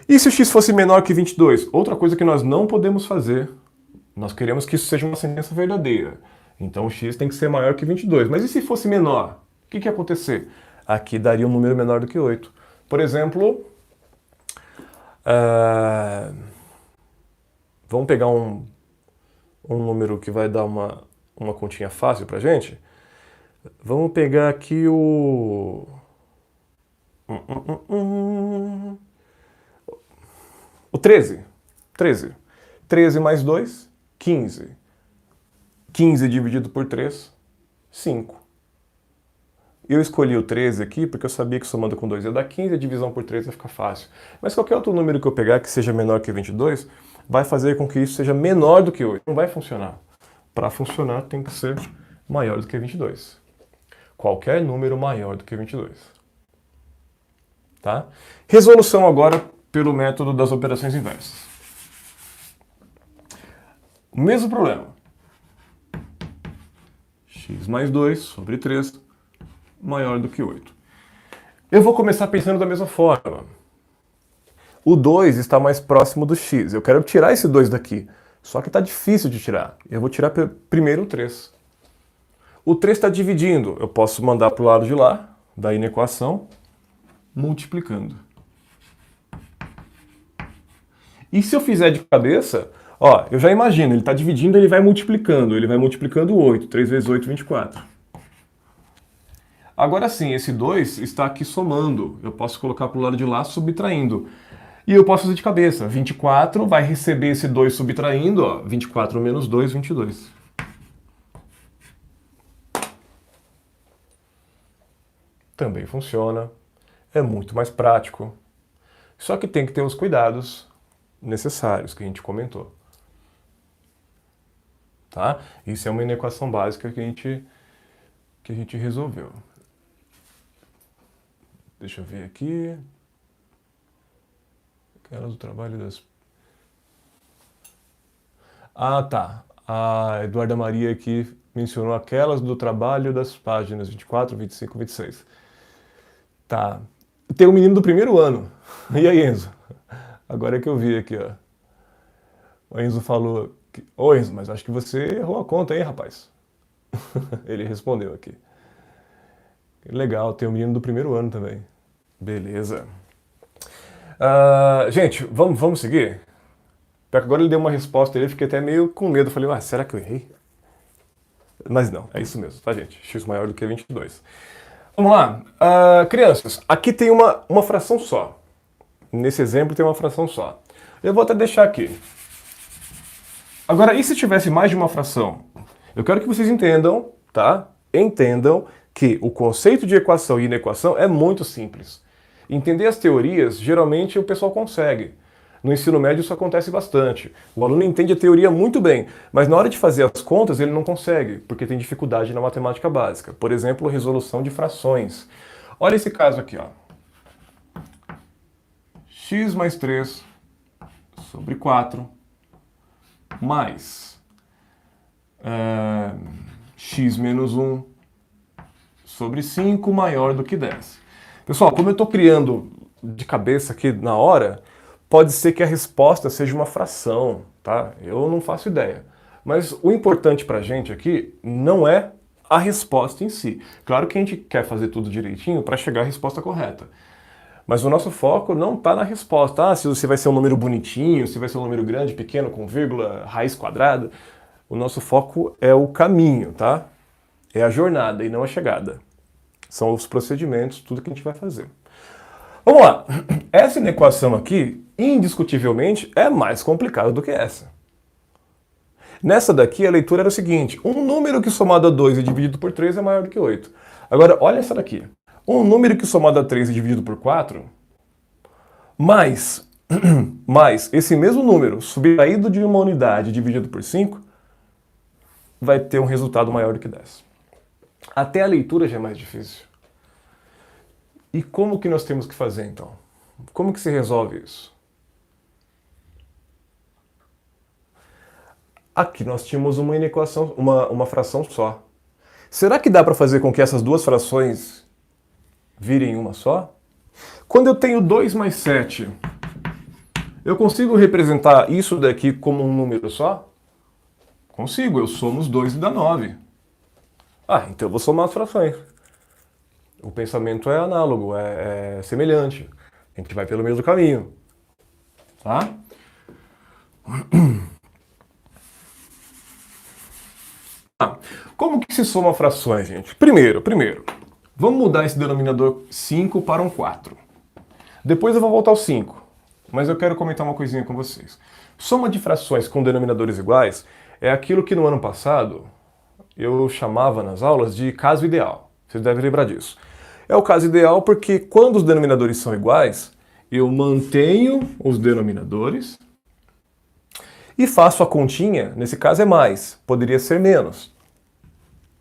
E se o x fosse menor que 22? Outra coisa que nós não podemos fazer. Nós queremos que isso seja uma sentença verdadeira. Então o x tem que ser maior que 22. Mas e se fosse menor? O que ia acontecer? Aqui daria um número menor do que 8. Por exemplo, vamos pegar um número que vai dar uma continha fácil pra gente. Vamos pegar aqui o... O 13. 13. 13 mais 2, 15. 15 dividido por 3, 5. Eu escolhi o 13 aqui porque eu sabia que somando com 2 ia dar 15, a divisão por 3 vai ficar fácil. Mas qualquer outro número que eu pegar que seja menor que 22, vai fazer com que isso seja menor do que 8. Não vai funcionar. Para funcionar tem que ser maior do que 22. Qualquer número maior do que 22. Tá? Resolução agora pelo método das operações inversas. O mesmo problema. X mais 2 sobre 3 maior do que 8. Eu vou começar pensando da mesma forma. O 2 está mais próximo do x. Eu quero tirar esse 2 daqui. Só que está difícil de tirar. Eu vou tirar primeiro o 3. O 3 está dividindo. Eu posso mandar para o lado de lá, daí na equação, multiplicando. E se eu fizer de cabeça, ó, eu já imagino, ele está dividindo, ele vai multiplicando. Ele vai multiplicando 8. 3 vezes 8, 24. Agora sim, esse 2 está aqui somando. Eu posso colocar para o lado de lá, subtraindo. E eu posso fazer de cabeça. 24 vai receber esse 2 subtraindo, ó. 24 menos 2, 22. Também funciona. É muito mais prático. Só que tem que ter os cuidados necessários que a gente comentou. Tá? Isso é uma inequação básica que a gente resolveu. Deixa eu ver aqui. Aquelas do trabalho das... Ah, tá. A Eduarda Maria aqui mencionou aquelas do trabalho das páginas 24, 25, 26. Tá. Tem um menino do primeiro ano. E aí, Enzo? Agora é que eu vi aqui, ó. O Enzo falou... Ô, Enzo, mas acho que você errou a conta, hein, rapaz? Ele respondeu aqui. Legal, tem um menino do primeiro ano também. Beleza. Gente, vamos seguir? Porque agora ele deu uma resposta e eu fiquei até meio com medo. Falei, será que eu errei? Mas não, é isso mesmo, tá, gente? X maior do que 22. Vamos lá. Crianças, aqui tem uma fração só. Nesse exemplo tem uma fração só. Eu vou até deixar aqui. Agora, e se tivesse mais de uma fração? Eu quero que vocês entendam, tá? Entendam que o conceito de equação e inequação é muito simples. Entender as teorias, geralmente o pessoal consegue. No ensino médio isso acontece bastante. O aluno entende a teoria muito bem, mas na hora de fazer as contas ele não consegue, porque tem dificuldade na matemática básica. Por exemplo, resolução de frações. Olha esse caso aqui, ó. X mais 3 sobre 4 mais x menos 1 sobre 5 maior do que 10. Pessoal, como eu estou criando de cabeça aqui na hora, pode ser que a resposta seja uma fração, tá? Eu não faço ideia. Mas o importante pra gente aqui não é a resposta em si. Claro que a gente quer fazer tudo direitinho para chegar à resposta correta. Mas o nosso foco não está na resposta. Se você vai ser um número bonitinho, se vai ser um número grande, pequeno, com vírgula, raiz quadrada. O nosso foco é o caminho, tá? É a jornada e não a chegada. São os procedimentos, tudo que a gente vai fazer. Vamos lá. Essa inequação aqui, indiscutivelmente, é mais complicada do que essa. Nessa daqui, a leitura era o seguinte. Um número que somado a 2 e dividido por 3 é maior do que 8. Agora, olha essa daqui. Um número que somado a 3 e dividido por 4, mais esse mesmo número subtraído de uma unidade dividido por 5, vai ter um resultado maior do que 10. Até a leitura já é mais difícil. E como que nós temos que fazer, então? Como que se resolve isso? Aqui nós tínhamos uma inequação, uma fração só. Será que dá para fazer com que essas duas frações virem uma só? Quando eu tenho 2 mais 7, eu consigo representar isso daqui como um número só? Consigo, eu somo os 2 e dá 9. Então eu vou somar as frações. O pensamento é análogo, é semelhante. A gente vai pelo mesmo caminho. Tá? Como que se soma frações, gente? Primeiro, vamos mudar esse denominador 5 para um 4. Depois eu vou voltar ao 5, mas eu quero comentar uma coisinha com vocês. Soma de frações com denominadores iguais é aquilo que no ano passado eu chamava nas aulas de caso ideal. Vocês devem lembrar disso. É o caso ideal porque quando os denominadores são iguais, eu mantenho os denominadores e faço a continha, nesse caso é mais, poderia ser menos,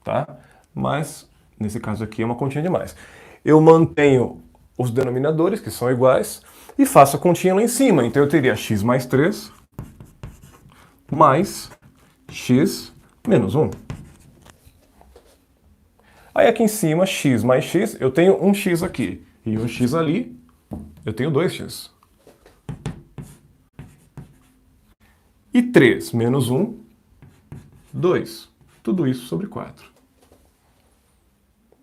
tá? Mas nesse caso aqui é uma continha de mais. Eu mantenho os denominadores, que são iguais, e faço a continha lá em cima. Então eu teria x mais 3 mais x menos 1. Aí aqui em cima, x mais x, eu tenho um x aqui. E um x ali, eu tenho 2x. E 3 menos 1, 2. Tudo isso sobre 4.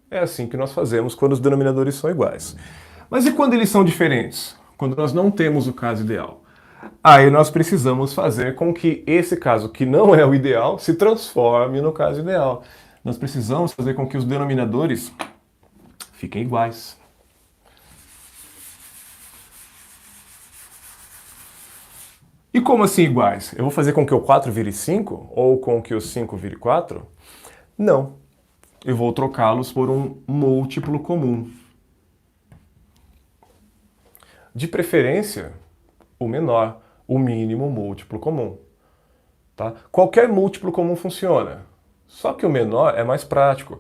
É assim que nós fazemos quando os denominadores são iguais. Mas e quando eles são diferentes? Quando nós não temos o caso ideal? Aí nós precisamos fazer com que esse caso, que não é o ideal, se transforme no caso ideal. Nós precisamos fazer com que os denominadores fiquem iguais. E como assim iguais? Eu vou fazer com que o 4 vire 5? Ou com que o 5 vire 4? Não. Eu vou trocá-los por um múltiplo comum. De preferência, o menor, o mínimo múltiplo comum. Tá? Qualquer múltiplo comum funciona, só que o menor é mais prático.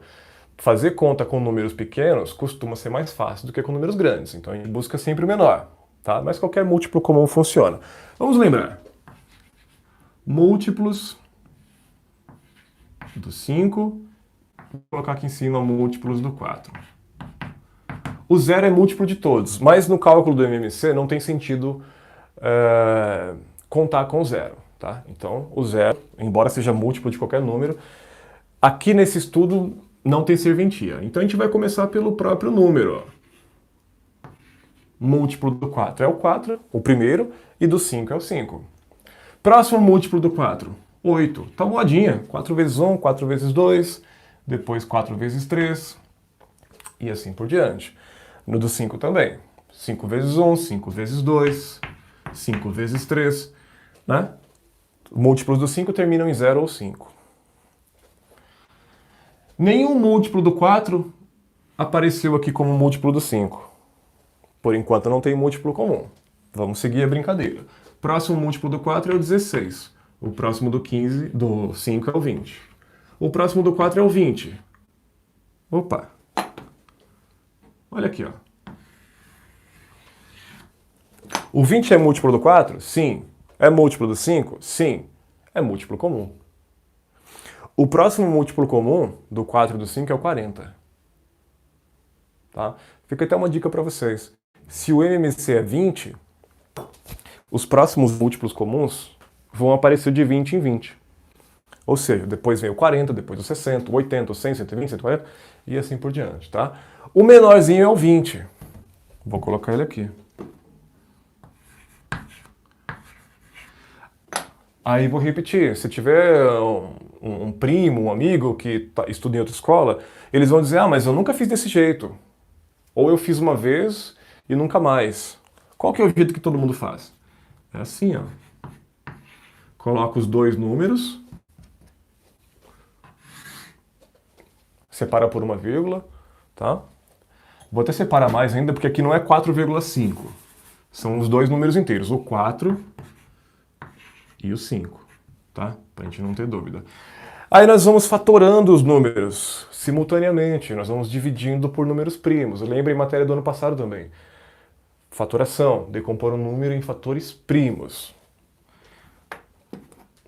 Fazer conta com números pequenos costuma ser mais fácil do que com números grandes, então a gente busca sempre o menor. Tá? Mas qualquer múltiplo comum funciona. Vamos lembrar. Múltiplos do 5, vou colocar aqui em cima múltiplos do 4. O zero é múltiplo de todos, mas no cálculo do MMC não tem sentido contar com o zero. Tá? Então, o zero, embora seja múltiplo de qualquer número, aqui nesse estudo não tem serventia. Então a gente vai começar pelo próprio número. Múltiplo do 4 é o 4, o primeiro, e do 5 é o 5. Próximo múltiplo do 4, 8. Tá modinha. 4 vezes 1, 4 vezes 2, depois 4 vezes 3, e assim por diante. No do 5 também. 5 vezes 1, 5 vezes 2, 5 vezes 3, né? Múltiplos do 5 terminam em 0 ou 5. Nenhum múltiplo do 4 apareceu aqui como múltiplo do 5. Por enquanto não tem múltiplo comum. Vamos seguir a brincadeira. Próximo múltiplo do 4 é o 16. O próximo do 5 é o 20. O próximo do 4 é o 20. Opa! Olha aqui, ó. O 20 é múltiplo do 4? Sim. É múltiplo do 5? Sim. É múltiplo comum. O próximo múltiplo comum do 4 e do 5 é o 40. Tá? Fica até uma dica para vocês. Se o MMC é 20, os próximos múltiplos comuns vão aparecer de 20 em 20. Ou seja, depois vem o 40, depois o 60, o 80, o 100, 120, 140 e assim por diante. Tá? O menorzinho é o 20. Vou colocar ele aqui. Aí vou repetir, se tiver um primo, um amigo que estuda em outra escola, eles vão dizer, ah, mas eu nunca fiz desse jeito. Ou eu fiz uma vez e nunca mais. Qual que é o jeito que todo mundo faz? É assim, ó. Coloca os dois números, separa por uma vírgula, tá? Vou até separar mais ainda, porque aqui não é 4,5. São os dois números inteiros, o 4 e o 5, tá? Pra gente não ter dúvida. Aí nós vamos fatorando os números simultaneamente, nós vamos dividindo por números primos. Lembra em matéria do ano passado também. Fatoração, decompor um número em fatores primos.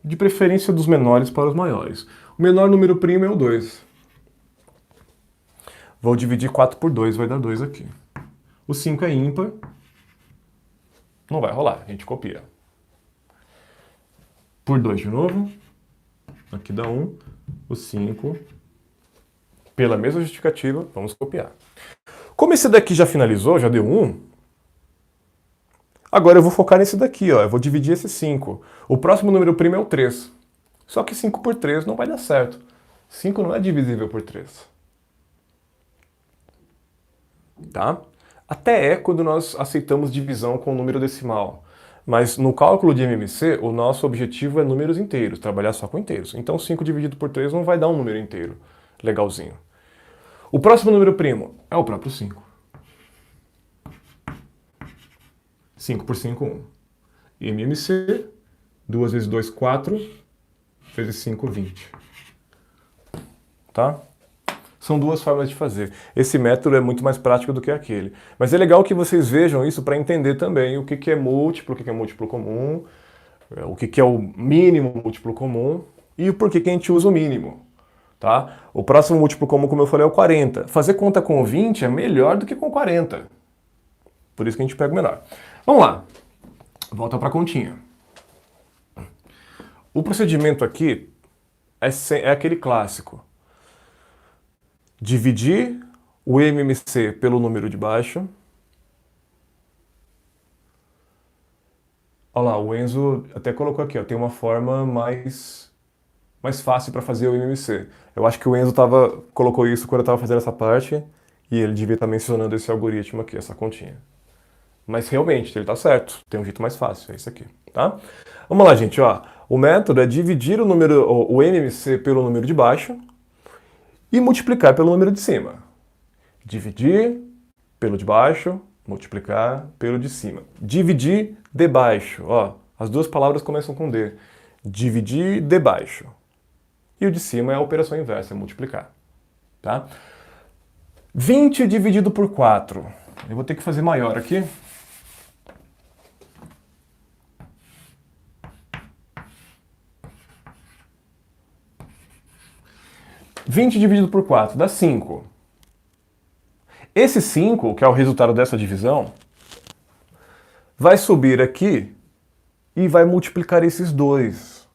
De preferência dos menores para os maiores. O menor número primo é o 2. Vou dividir 4 por 2, vai dar 2 aqui. O 5 é ímpar. Não vai rolar, a gente copia. Por 2 de novo. Aqui dá 1. O 5. Pela mesma justificativa, vamos copiar. Como esse daqui já finalizou, já deu 1, agora eu vou focar nesse daqui, ó. Eu vou dividir esse 5. O próximo número primo é o 3. Só que 5 por 3 não vai dar certo. 5 não é divisível por 3. Tá? Até é quando nós aceitamos divisão com número decimal. Mas no cálculo de MMC, o nosso objetivo é números inteiros, trabalhar só com inteiros. Então 5 dividido por 3 não vai dar um número inteiro. Legalzinho. O próximo número primo é o próprio 5. 5 por 5, 1. MMC, 2 vezes 2, 4, vezes 5, 20. Tá? São duas formas de fazer. Esse método é muito mais prático do que aquele. Mas é legal que vocês vejam isso para entender também o que que é múltiplo, o que que é múltiplo comum, o que que é o mínimo múltiplo comum e o porquê que a gente usa o mínimo. Tá? O próximo múltiplo comum, como eu falei, é o 40. Fazer conta com 20 é melhor do que com 40. Por isso que a gente pega o menor. Vamos lá. Volta para a continha. O procedimento aqui é aquele clássico. Dividir o MMC pelo número de baixo. Olha lá, o Enzo até colocou aqui, ó, tem uma forma mais fácil para fazer o MMC. Eu acho que o Enzo colocou isso quando eu estava fazendo essa parte e ele devia estar mencionando esse algoritmo aqui, essa continha. Mas realmente, ele está certo, tem um jeito mais fácil, é isso aqui, tá? Vamos lá, gente, ó. O método é dividir o MMC pelo número de baixo e multiplicar pelo número de cima. Dividir pelo de baixo, multiplicar pelo de cima. Dividir de baixo, ó, as duas palavras começam com D. Dividir de baixo. E o de cima é a operação inversa, é multiplicar. Tá? 20 dividido por 4. Eu vou ter que fazer maior aqui. (20 dividido por 4) dá 5. Esse 5, que é o resultado dessa divisão, vai subir aqui e vai multiplicar esses dois.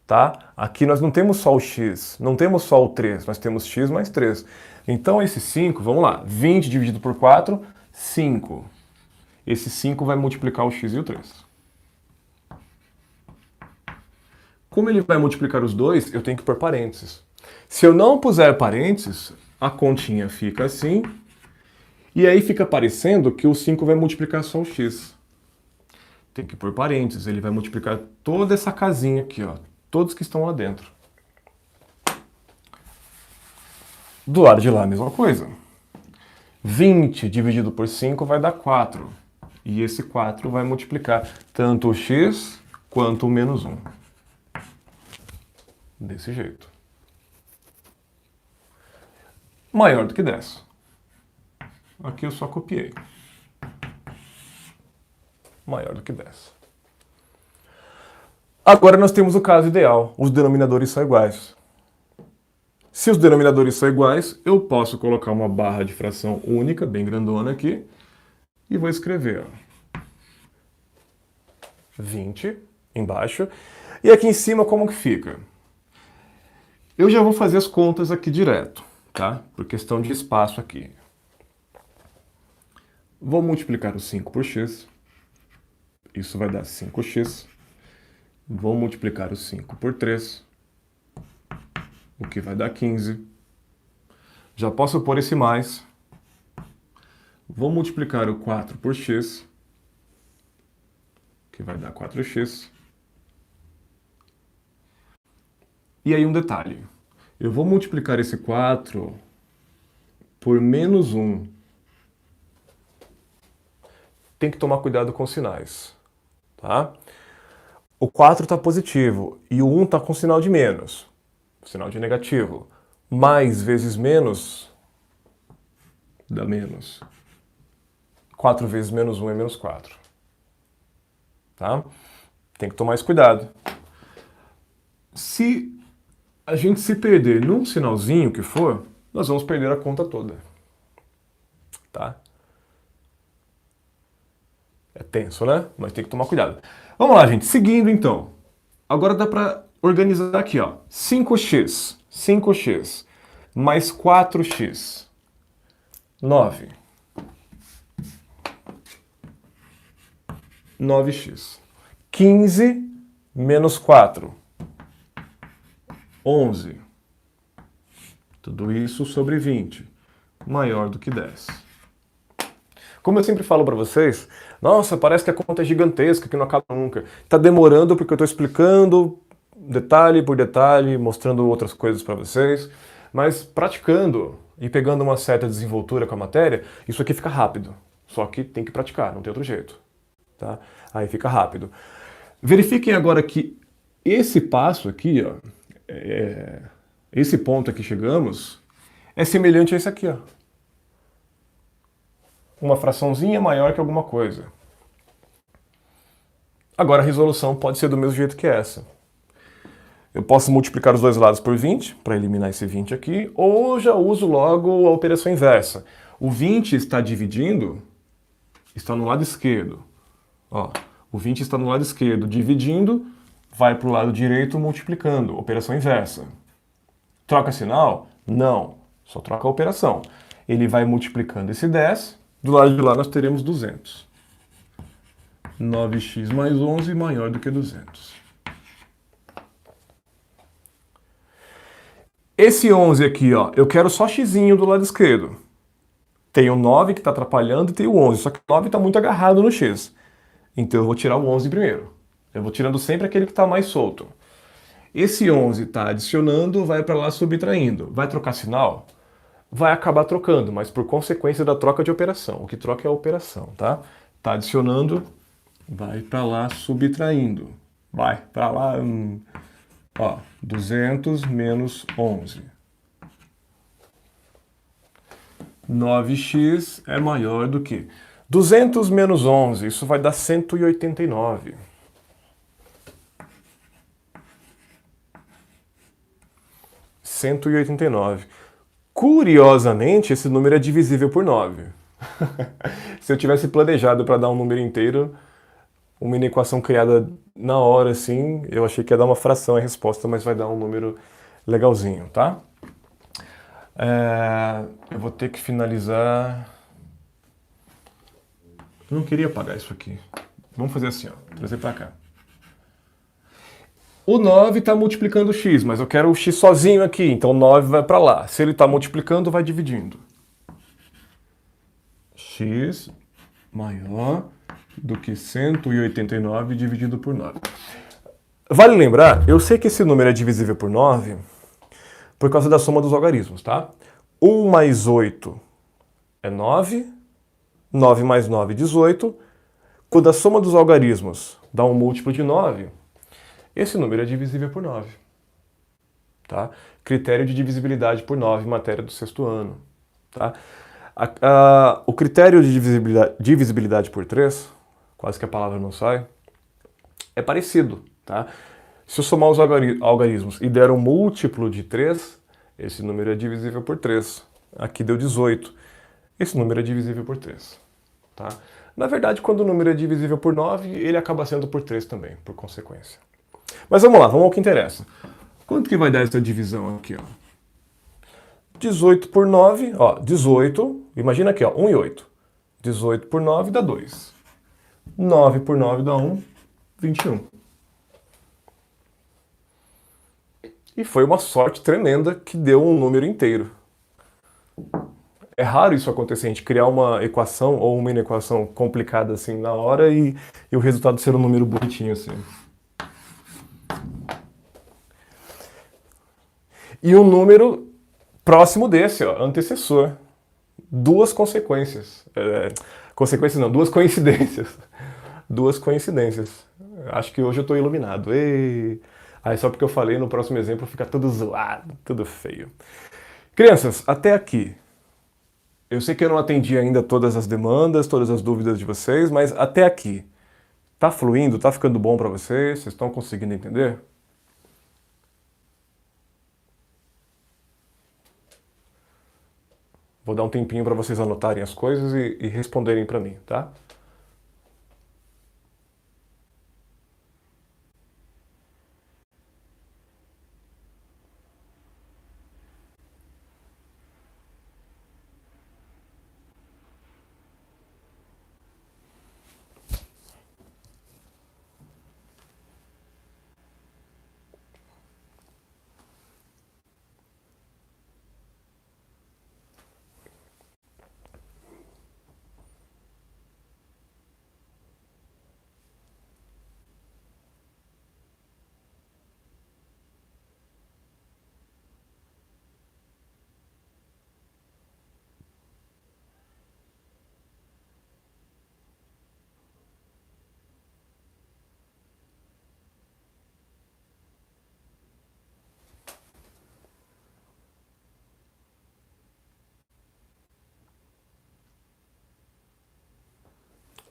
Tá? Aqui nós não temos só o x, não temos só o 3, nós temos x mais 3. Então esse 5, vamos lá, 20 dividido por 4, 5. Esse 5 vai multiplicar o x e o 3. Como ele vai multiplicar os dois, eu tenho que pôr parênteses. Se eu não puser parênteses, a continha fica assim, e aí fica parecendo que o 5 vai multiplicar só o x. Tem que pôr parênteses, ele vai multiplicar toda essa casinha aqui, ó, todos que estão lá dentro. Do lado de lá a mesma coisa. 20 dividido por 5 vai dar 4. E esse 4 vai multiplicar tanto o x quanto o menos 1. Desse jeito. Maior do que 10. Aqui eu só copiei. Maior do que 10. Agora nós temos o caso ideal. Os denominadores são iguais. Se os denominadores são iguais, eu posso colocar uma barra de fração única, bem grandona aqui, e vou escrever, ó, 20 embaixo. E aqui em cima como que fica? Eu já vou fazer as contas aqui direto, tá? Por questão de espaço aqui. Vou multiplicar o 5 por x. Isso vai dar 5x. Vou multiplicar o 5 por 3. O que vai dar 15. Já posso pôr esse mais. Vou multiplicar o 4 por x. Que vai dar 4x. E aí um detalhe. Eu vou multiplicar esse 4 por menos 1. Tem que tomar cuidado com os sinais. Tá? O 4 está positivo e o 1 está com sinal de menos. Sinal de negativo. Mais vezes menos dá menos. 4 vezes menos 1 é menos 4. Tá? Tem que tomar esse cuidado. Se a gente se perder num sinalzinho que for, nós vamos perder a conta toda. Tá? É tenso, né? Mas tem que tomar cuidado. Vamos lá, gente. Seguindo, então. Agora dá para organizar aqui, ó. 5x. 5x. Mais 4x. 9. 9x. 15 menos 4. 11. Tudo isso sobre 20. Maior do que 10. Como eu sempre falo para vocês, nossa, parece que a conta é gigantesca, que não acaba nunca. Tá demorando porque eu estou explicando detalhe por detalhe, mostrando outras coisas para vocês, mas praticando e pegando uma certa desenvoltura com a matéria, isso aqui fica rápido. Só que tem que praticar, não tem outro jeito. Tá? Aí fica rápido. Verifiquem agora que esse passo aqui, ó, esse ponto aqui chegamos, é semelhante a esse aqui, ó. Uma fraçãozinha maior que alguma coisa. Agora a resolução pode ser do mesmo jeito que essa. Eu posso multiplicar os dois lados por 20, para eliminar esse 20 aqui, ou já uso logo a operação inversa. O 20 está dividindo, está no lado esquerdo. Ó, o 20 está no lado esquerdo, dividindo, vai para o lado direito multiplicando, operação inversa. Troca sinal? Não, só troca a operação. Ele vai multiplicando esse 10, do lado de lá nós teremos 200. 9x mais 11 maior do que 200. Esse 11 aqui, ó, eu quero só x do lado esquerdo. Tem o 9 que está atrapalhando e tem o 11, só que o 9 está muito agarrado no x. Então eu vou tirar o 11 primeiro. Eu vou tirando sempre aquele que está mais solto. Esse 11 está adicionando, vai para lá subtraindo. Vai trocar sinal? Vai acabar trocando, mas por consequência da troca de operação. O que troca é a operação, tá? Está adicionando, vai para lá subtraindo. Vai para lá... Ó, 200 menos 11. 9x é maior do que 200 menos 11, isso vai dar 189. 189. Curiosamente, esse número é divisível por 9. Se eu tivesse planejado para dar um número inteiro, uma equação criada na hora, assim, eu achei que ia dar uma fração a resposta, mas vai dar um número legalzinho, tá? Eu vou ter que finalizar... Eu não queria apagar isso aqui. Vamos fazer assim, ó, trazer para cá. O 9 está multiplicando o x, mas eu quero o x sozinho aqui, então o 9 vai para lá. Se ele está multiplicando, vai dividindo. X maior do que 189 dividido por 9. Vale lembrar, eu sei que esse número é divisível por 9 por causa da soma dos algarismos, tá? 1 mais 8 é 9, 9 mais 9 é 18. Quando a soma dos algarismos dá um múltiplo de 9, esse número é divisível por 9. Tá? Critério de divisibilidade por 9, matéria do sexto ano. Tá? O critério de divisibilidade por 3, quase que a palavra não sai, é parecido. Tá? Se eu somar os algarismos e der um múltiplo de 3, esse número é divisível por 3. Aqui deu 18. Esse número é divisível por 3. Tá? Na verdade, quando o número é divisível por 9, ele acaba sendo por 3 também, por consequência. Mas vamos lá, vamos ao que interessa. Quanto que vai dar essa divisão aqui, ó? 18 por 9, ó, 18, imagina aqui, ó, 1 e 8. 18 por 9 dá 2. 9 por 9 dá 1, 21. E foi uma sorte tremenda que deu um número inteiro. É raro isso acontecer, a gente criar uma equação ou uma inequação complicada assim na hora e o resultado ser um número bonitinho assim. E um número próximo desse, ó, antecessor. Duas consequências. Consequências não, duas coincidências. Duas coincidências. Acho que hoje eu estou iluminado. Ei. Aí só porque eu falei, no próximo exemplo fica tudo zoado, tudo feio. Crianças, até aqui. Eu sei que eu não atendi ainda todas as demandas, todas as dúvidas de vocês, mas até aqui. Tá fluindo? Tá ficando bom para vocês? Vocês estão conseguindo entender? Vou dar um tempinho para vocês anotarem as coisas e responderem para mim, tá?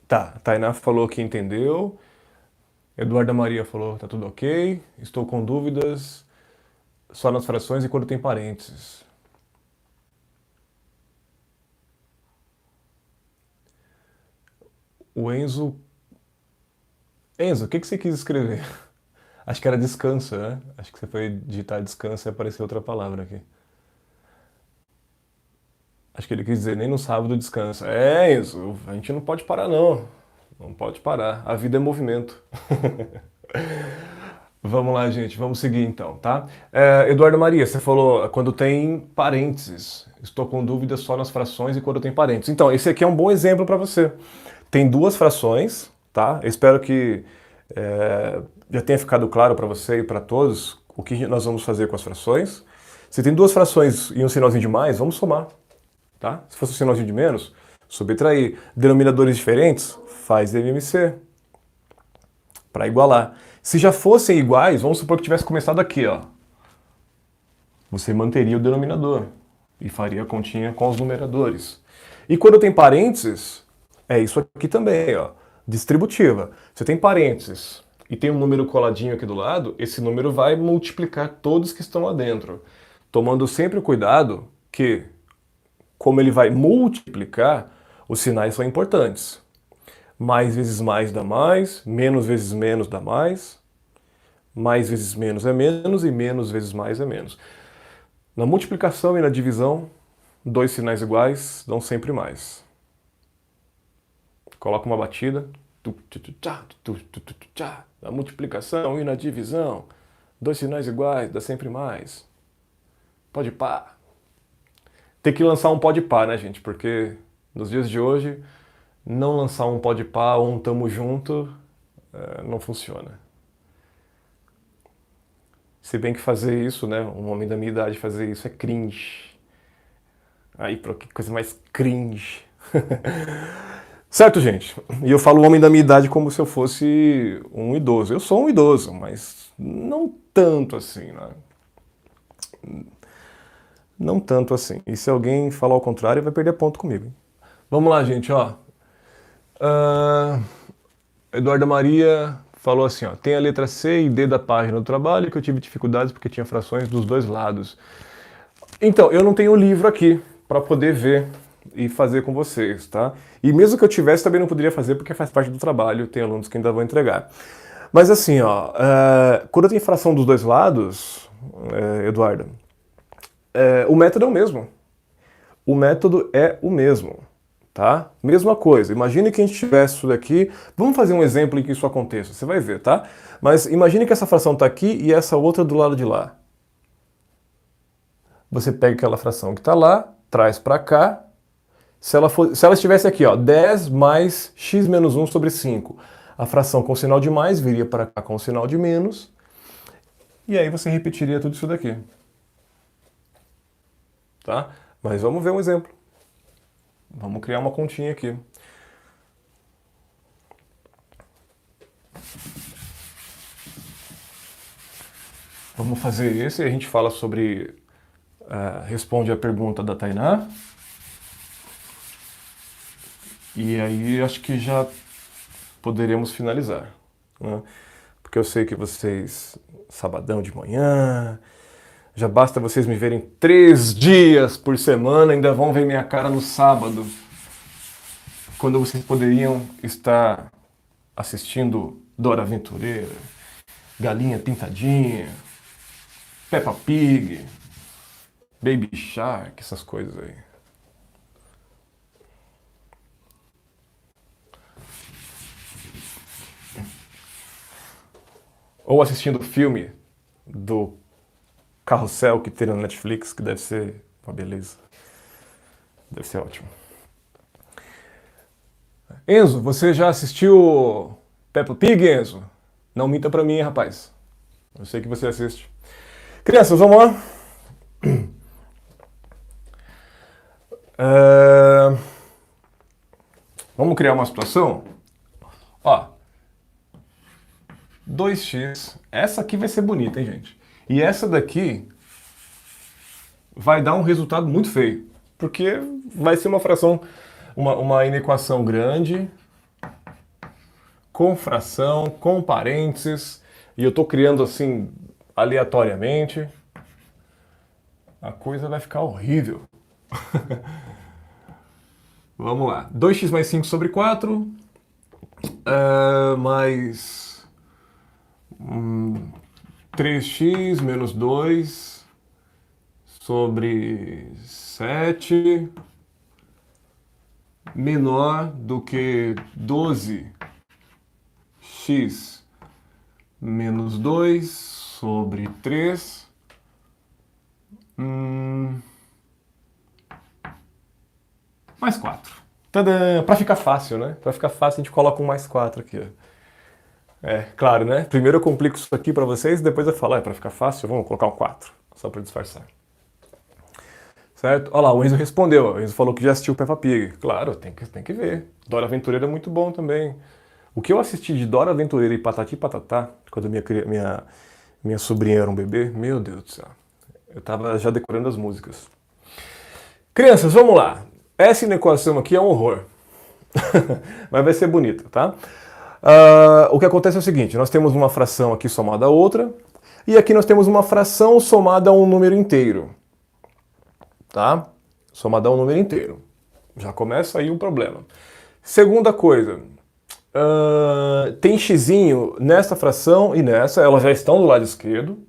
Tá, Tainá falou que entendeu. Eduarda Maria falou tá tudo ok. Estou com dúvidas só nas frações e quando tem parênteses. O Enzo. Enzo, o que que você quis escrever? Acho que era descansa, né? Acho que você foi digitar descansa e apareceu outra palavra aqui. Acho que ele quis dizer nem no sábado descansa. É, Enzo, a gente não pode parar, não. Não pode parar. A vida é movimento. Vamos lá, gente. Vamos seguir então, tá? Eduardo Maria, você falou quando tem parênteses. Estou com dúvidas só nas frações e quando tem parênteses. Então, esse aqui é um bom exemplo para você. Tem duas frações, tá? Eu espero que já tenha ficado claro para você e para todos o que nós vamos fazer com as frações. Se tem duas frações e um sinalzinho de mais, vamos somar, tá? Se fosse um sinalzinho de menos, subtrair. Denominadores diferentes, faz MMC para igualar. Se já fossem iguais, vamos supor que tivesse começado aqui, ó. Você manteria o denominador e faria a continha com os numeradores. E quando tem parênteses, é isso aqui também, ó. Distributiva. Você tem parênteses e tem um número coladinho aqui do lado, esse número vai multiplicar todos que estão lá dentro. Tomando sempre o cuidado que, como ele vai multiplicar, os sinais são importantes. Mais vezes mais dá mais, menos vezes menos dá mais vezes menos é menos e menos vezes mais é menos. Na multiplicação e na divisão, dois sinais iguais dão sempre mais. Coloca uma batida. Na multiplicação e na divisão, dois sinais iguais dá sempre mais. Pode pá. Tem que lançar um pode pá, né, gente? Porque nos dias de hoje, não lançar um pode pá ou um tamo junto não funciona. Se bem que fazer isso, né, um homem da minha idade fazer isso é cringe. Aí, que coisa mais cringe. Certo, gente? E eu falo homem da minha idade como se eu fosse um idoso. Eu sou um idoso, mas não tanto assim, né? Não tanto assim. E se alguém falar o contrário, vai perder ponto comigo. Vamos lá, gente, ó. Eduarda Maria falou assim, ó, tem a letra C e D da página do trabalho que eu tive dificuldades porque tinha frações dos dois lados. Então, eu não tenho o livro aqui para poder ver e fazer com vocês, tá? E mesmo que eu tivesse, também não poderia fazer porque faz parte do trabalho, tem alunos que ainda vão entregar. Mas assim, ó, quando tem fração dos dois lados, Eduardo, o método é o mesmo. O método é o mesmo. Tá? Mesma coisa. Imagine que a gente tivesse isso daqui. Vamos fazer um exemplo em que isso aconteça. Você vai ver, tá? Mas imagine que essa fração está aqui e essa outra do lado de lá. Você pega aquela fração que está lá, traz para cá. Se ela estivesse aqui, ó, 10 mais x menos 1 sobre 5. A fração com sinal de mais viria para cá com sinal de menos. E aí você repetiria tudo isso daqui. Tá? Mas vamos ver um exemplo. Vamos criar uma continha aqui. Vamos fazer esse e a gente fala sobre... responde a pergunta da Tainá. E aí acho que já poderemos finalizar. Né? Porque eu sei que vocês, sabadão de manhã, já basta vocês me verem 3 dias por semana, ainda vão ver minha cara no sábado, quando vocês poderiam estar assistindo Dora Aventureira, Galinha Pintadinha, Peppa Pig, Baby Shark, essas coisas aí. Ou assistindo o filme do Carrossel que tem na Netflix, que deve ser uma beleza. Deve ser ótimo. Enzo, você já assistiu Peppa Pig, Enzo? Não minta pra mim, rapaz. Eu sei que você assiste. Crianças, vamos lá? Vamos criar uma situação? Ó, 2x. Essa aqui vai ser bonita, hein, gente? E essa daqui vai dar um resultado muito feio. Porque vai ser uma fração, uma inequação grande com fração, com parênteses, e eu estou criando assim aleatoriamente, a coisa vai ficar horrível. Vamos lá. 2x mais 5 sobre 4, mais 3x menos 2 sobre 7 menor do que 12x menos 2 sobre 3 mais 4. Tadã! Pra ficar fácil, né? Pra ficar fácil a gente coloca um mais 4 aqui, ó. É, claro, né? Primeiro eu complico isso aqui pra vocês, depois eu falo, pra ficar fácil, vamos colocar um 4, só pra disfarçar. Certo? Olha lá, o Enzo respondeu. O Enzo falou que já assistiu Peppa Pig. Claro, tem que ver. Dora Aventureira é muito bom também. O que eu assisti de Dora Aventureira e Patati e Patatá, quando minha sobrinha era um bebê, meu Deus do céu. Eu tava já decorando as músicas. Crianças, vamos lá. Essa inequação aqui é um horror. Mas vai ser bonita, tá? O que acontece é o seguinte, nós temos uma fração aqui somada a outra, e aqui nós temos uma fração somada a um número inteiro. Tá? Somada a um número inteiro. Já começa aí o problema. Segunda coisa, tem xizinho nessa fração e nessa, elas já estão do lado esquerdo.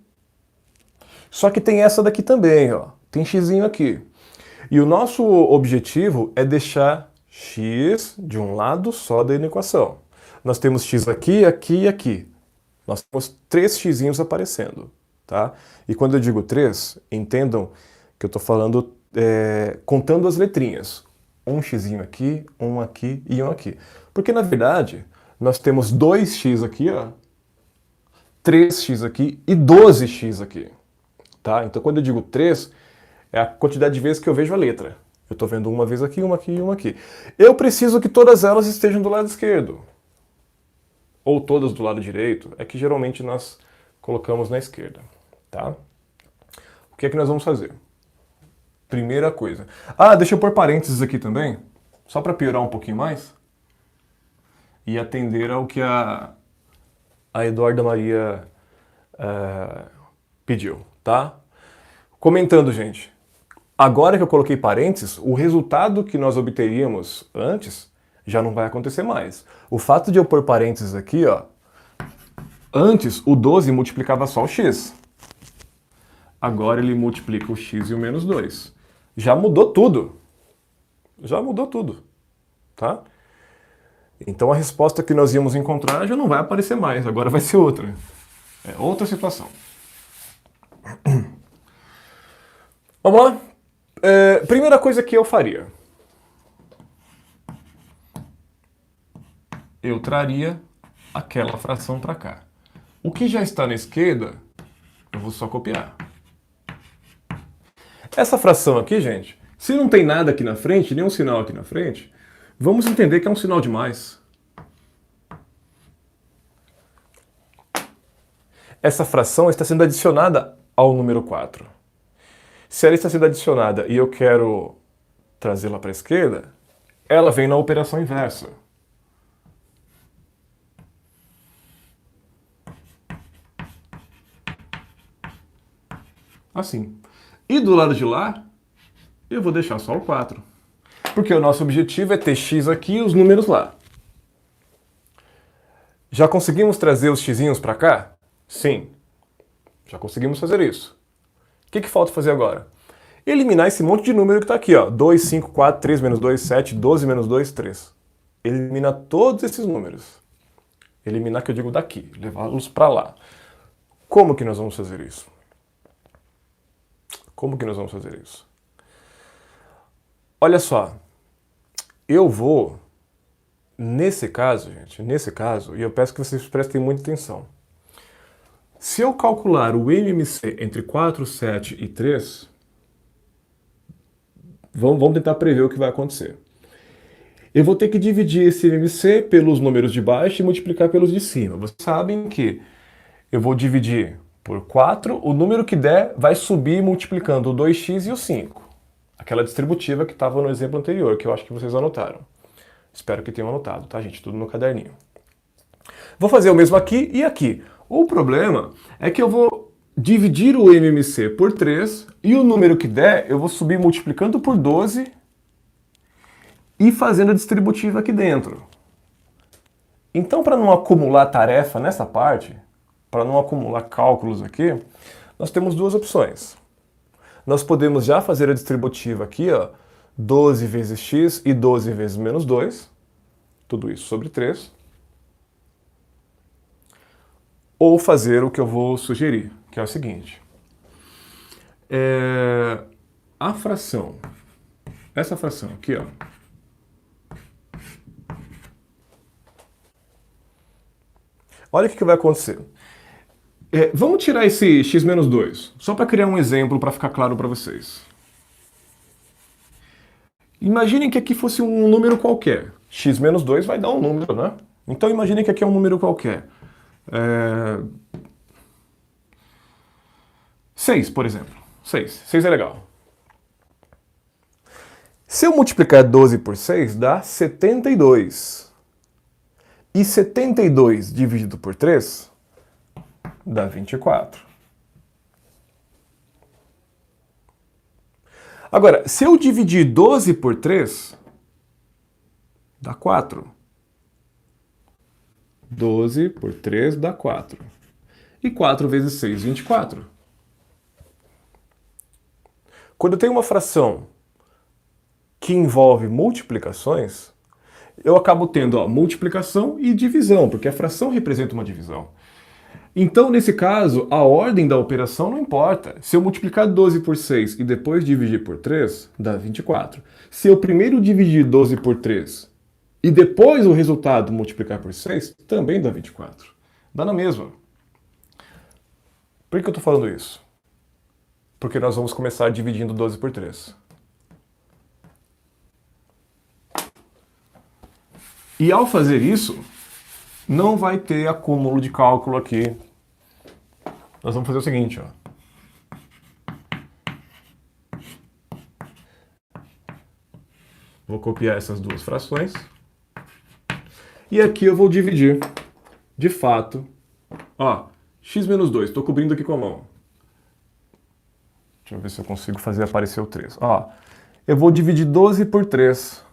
Só que tem essa daqui também, ó. Tem xizinho aqui. E o nosso objetivo é deixar x de um lado só da equação. Nós temos x aqui, aqui e aqui. Nós temos 3 xizinhos aparecendo, tá? E quando eu digo 3, entendam que eu estou falando contando as letrinhas. Um xizinho aqui e um aqui. Porque, na verdade, nós temos 2x aqui, ó, 3x aqui e 12x aqui. Tá? Então, quando eu digo 3, é a quantidade de vezes que eu vejo a letra. Eu estou vendo uma vez aqui, uma aqui e uma aqui. Eu preciso que todas elas estejam do lado esquerdo. Ou todas do lado direito. É que geralmente nós colocamos na esquerda. Tá? O que é que nós vamos fazer? Primeira coisa. Deixa eu pôr parênteses aqui também, só para piorar um pouquinho mais. E atender ao que a Eduarda Maria pediu, tá? Comentando, gente. Agora que eu coloquei parênteses, o resultado que nós obteríamos antes já não vai acontecer mais. O fato de eu pôr parênteses aqui, ó, antes o 12 multiplicava só o x. Agora ele multiplica o x e o menos 2. Já mudou tudo. Já mudou tudo. Tá? Então a resposta que nós íamos encontrar já não vai aparecer mais. Agora vai ser outra. É outra situação. Vamos lá? Primeira coisa que eu faria. Eu traria aquela fração para cá. O que já está na esquerda, eu vou só copiar. Essa fração aqui, gente, se não tem nada aqui na frente, nenhum sinal aqui na frente, vamos entender que é um sinal de mais. Essa fração está sendo adicionada ao número 4. Se ela está sendo adicionada e eu quero trazê-la para a esquerda, ela vem na operação inversa. Assim. E do lado de lá, eu vou deixar só o 4. Porque o nosso objetivo é ter x aqui e os números lá. Já conseguimos trazer os xzinhos para cá? Sim. Já conseguimos fazer isso. O que falta fazer agora? Eliminar esse monte de número que está aqui, ó. 2, 5, 4, 3, menos 2, 7, 12, menos 2, 3. Eliminar todos esses números. Eliminar, que eu digo daqui, levá-los para lá. Como que nós vamos fazer isso? Como que nós vamos fazer isso? Olha só, eu vou, nesse caso, gente, e eu peço que vocês prestem muita atenção. Se eu calcular o MMC entre 4, 7 e 3, vamos tentar prever o que vai acontecer. Eu vou ter que dividir esse MMC pelos números de baixo e multiplicar pelos de cima. Vocês sabem que eu vou dividir por 4, o número que der vai subir multiplicando o 2x e o 5. Aquela distributiva que estava no exemplo anterior, que eu acho que vocês anotaram. Espero que tenham anotado, tá, gente? Tudo no caderninho. Vou fazer o mesmo aqui e aqui. O problema é que eu vou dividir o MMC por 3 e o número que der eu vou subir multiplicando por 12 e fazendo a distributiva aqui dentro. Então, para não acumular tarefa nessa parte, para não acumular cálculos aqui, nós temos duas opções. Nós podemos já fazer a distributiva aqui, ó, 12 vezes x e 12 vezes menos 2, tudo isso sobre 3. Ou fazer o que eu vou sugerir, que é o seguinte. A fração, essa fração aqui, ó, olha o que vai acontecer. Vamos tirar esse x menos 2, só para criar um exemplo para ficar claro para vocês. Imaginem que aqui fosse um número qualquer. X menos 2 vai dar um número, né? Então imaginem que aqui é um número qualquer. 6, por exemplo. 6. 6 é legal. Se eu multiplicar 12 por 6, dá 72. E 72 dividido por 3 dá 24. Agora, se eu dividir 12 por 3, dá 4. 12 por 3 dá 4. E 4 vezes 6, 24. Quando eu tenho uma fração que envolve multiplicações, eu acabo tendo multiplicação e divisão, porque a fração representa uma divisão. Então, nesse caso, a ordem da operação não importa. Se eu multiplicar 12 por 6 e depois dividir por 3, dá 24. Se eu primeiro dividir 12 por 3 e depois o resultado multiplicar por 6, também dá 24. Dá na mesma. Por que eu estou falando isso? Porque nós vamos começar dividindo 12 por 3. E ao fazer isso, não vai ter acúmulo de cálculo aqui. Nós vamos fazer o seguinte, ó. Vou copiar essas duas frações. E aqui eu vou dividir, de fato, ó, x menos 2, estou cobrindo aqui com a mão. Deixa eu ver se eu consigo fazer aparecer o 3. Ó, eu vou dividir 12 por 3.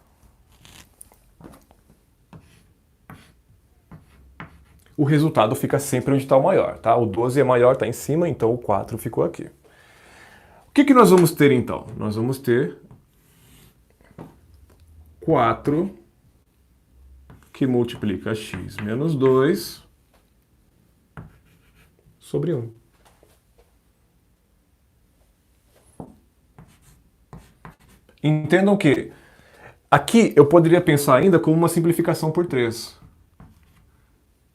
O resultado fica sempre onde está o maior, tá? O 12 é maior, está em cima, então o 4 ficou aqui. O que nós vamos ter, então? Nós vamos ter 4 que multiplica x menos 2 sobre 1. Entendam que aqui eu poderia pensar ainda como uma simplificação por 3.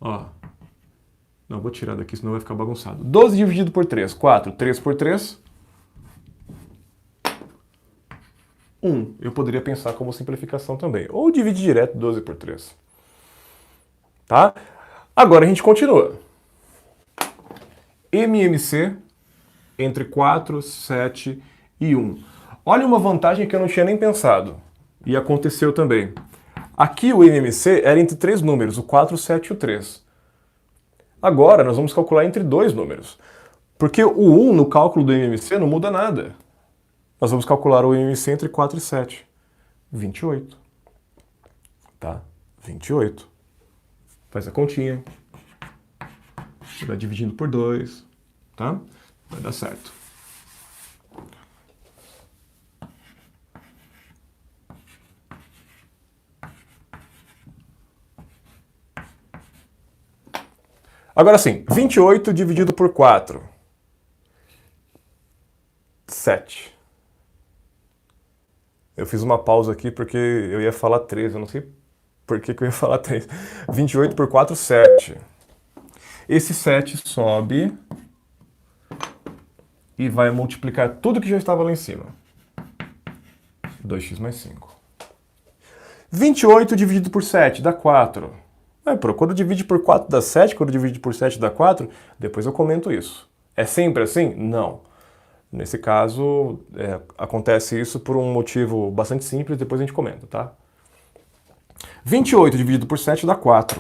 Ó. Não, vou tirar daqui, senão vai ficar bagunçado. 12 dividido por 3, 4. 3 por 3, 1. Eu poderia pensar como simplificação também. Ou dividir direto 12 por 3. Tá? Agora a gente continua. MMC entre 4, 7 e 1. Olha uma vantagem que eu não tinha nem pensado. E aconteceu também. Aqui o MMC era entre 3 números, o 4, o 7 e o 3. Agora nós vamos calcular entre 2 números. Porque o 1 no cálculo do MMC não muda nada. Nós vamos calcular o MMC entre 4 e 7. 28. Tá? 28. Faz a continha. Vai dividindo por 2. Tá? Vai dar certo. Agora sim, 28 dividido por 4. 7. Eu fiz uma pausa aqui porque eu ia falar 3, eu não sei por que eu ia falar 3. 28 por 4, 7. Esse 7 sobe e vai multiplicar tudo que já estava lá em cima. 2x mais 5. 28 dividido por 7 dá 4. Quando divide por 4 dá 7, quando divide por 7 dá 4, depois eu comento isso. É sempre assim? Não. Nesse caso, acontece isso por um motivo bastante simples, depois a gente comenta, tá? 28 dividido por 7 dá 4.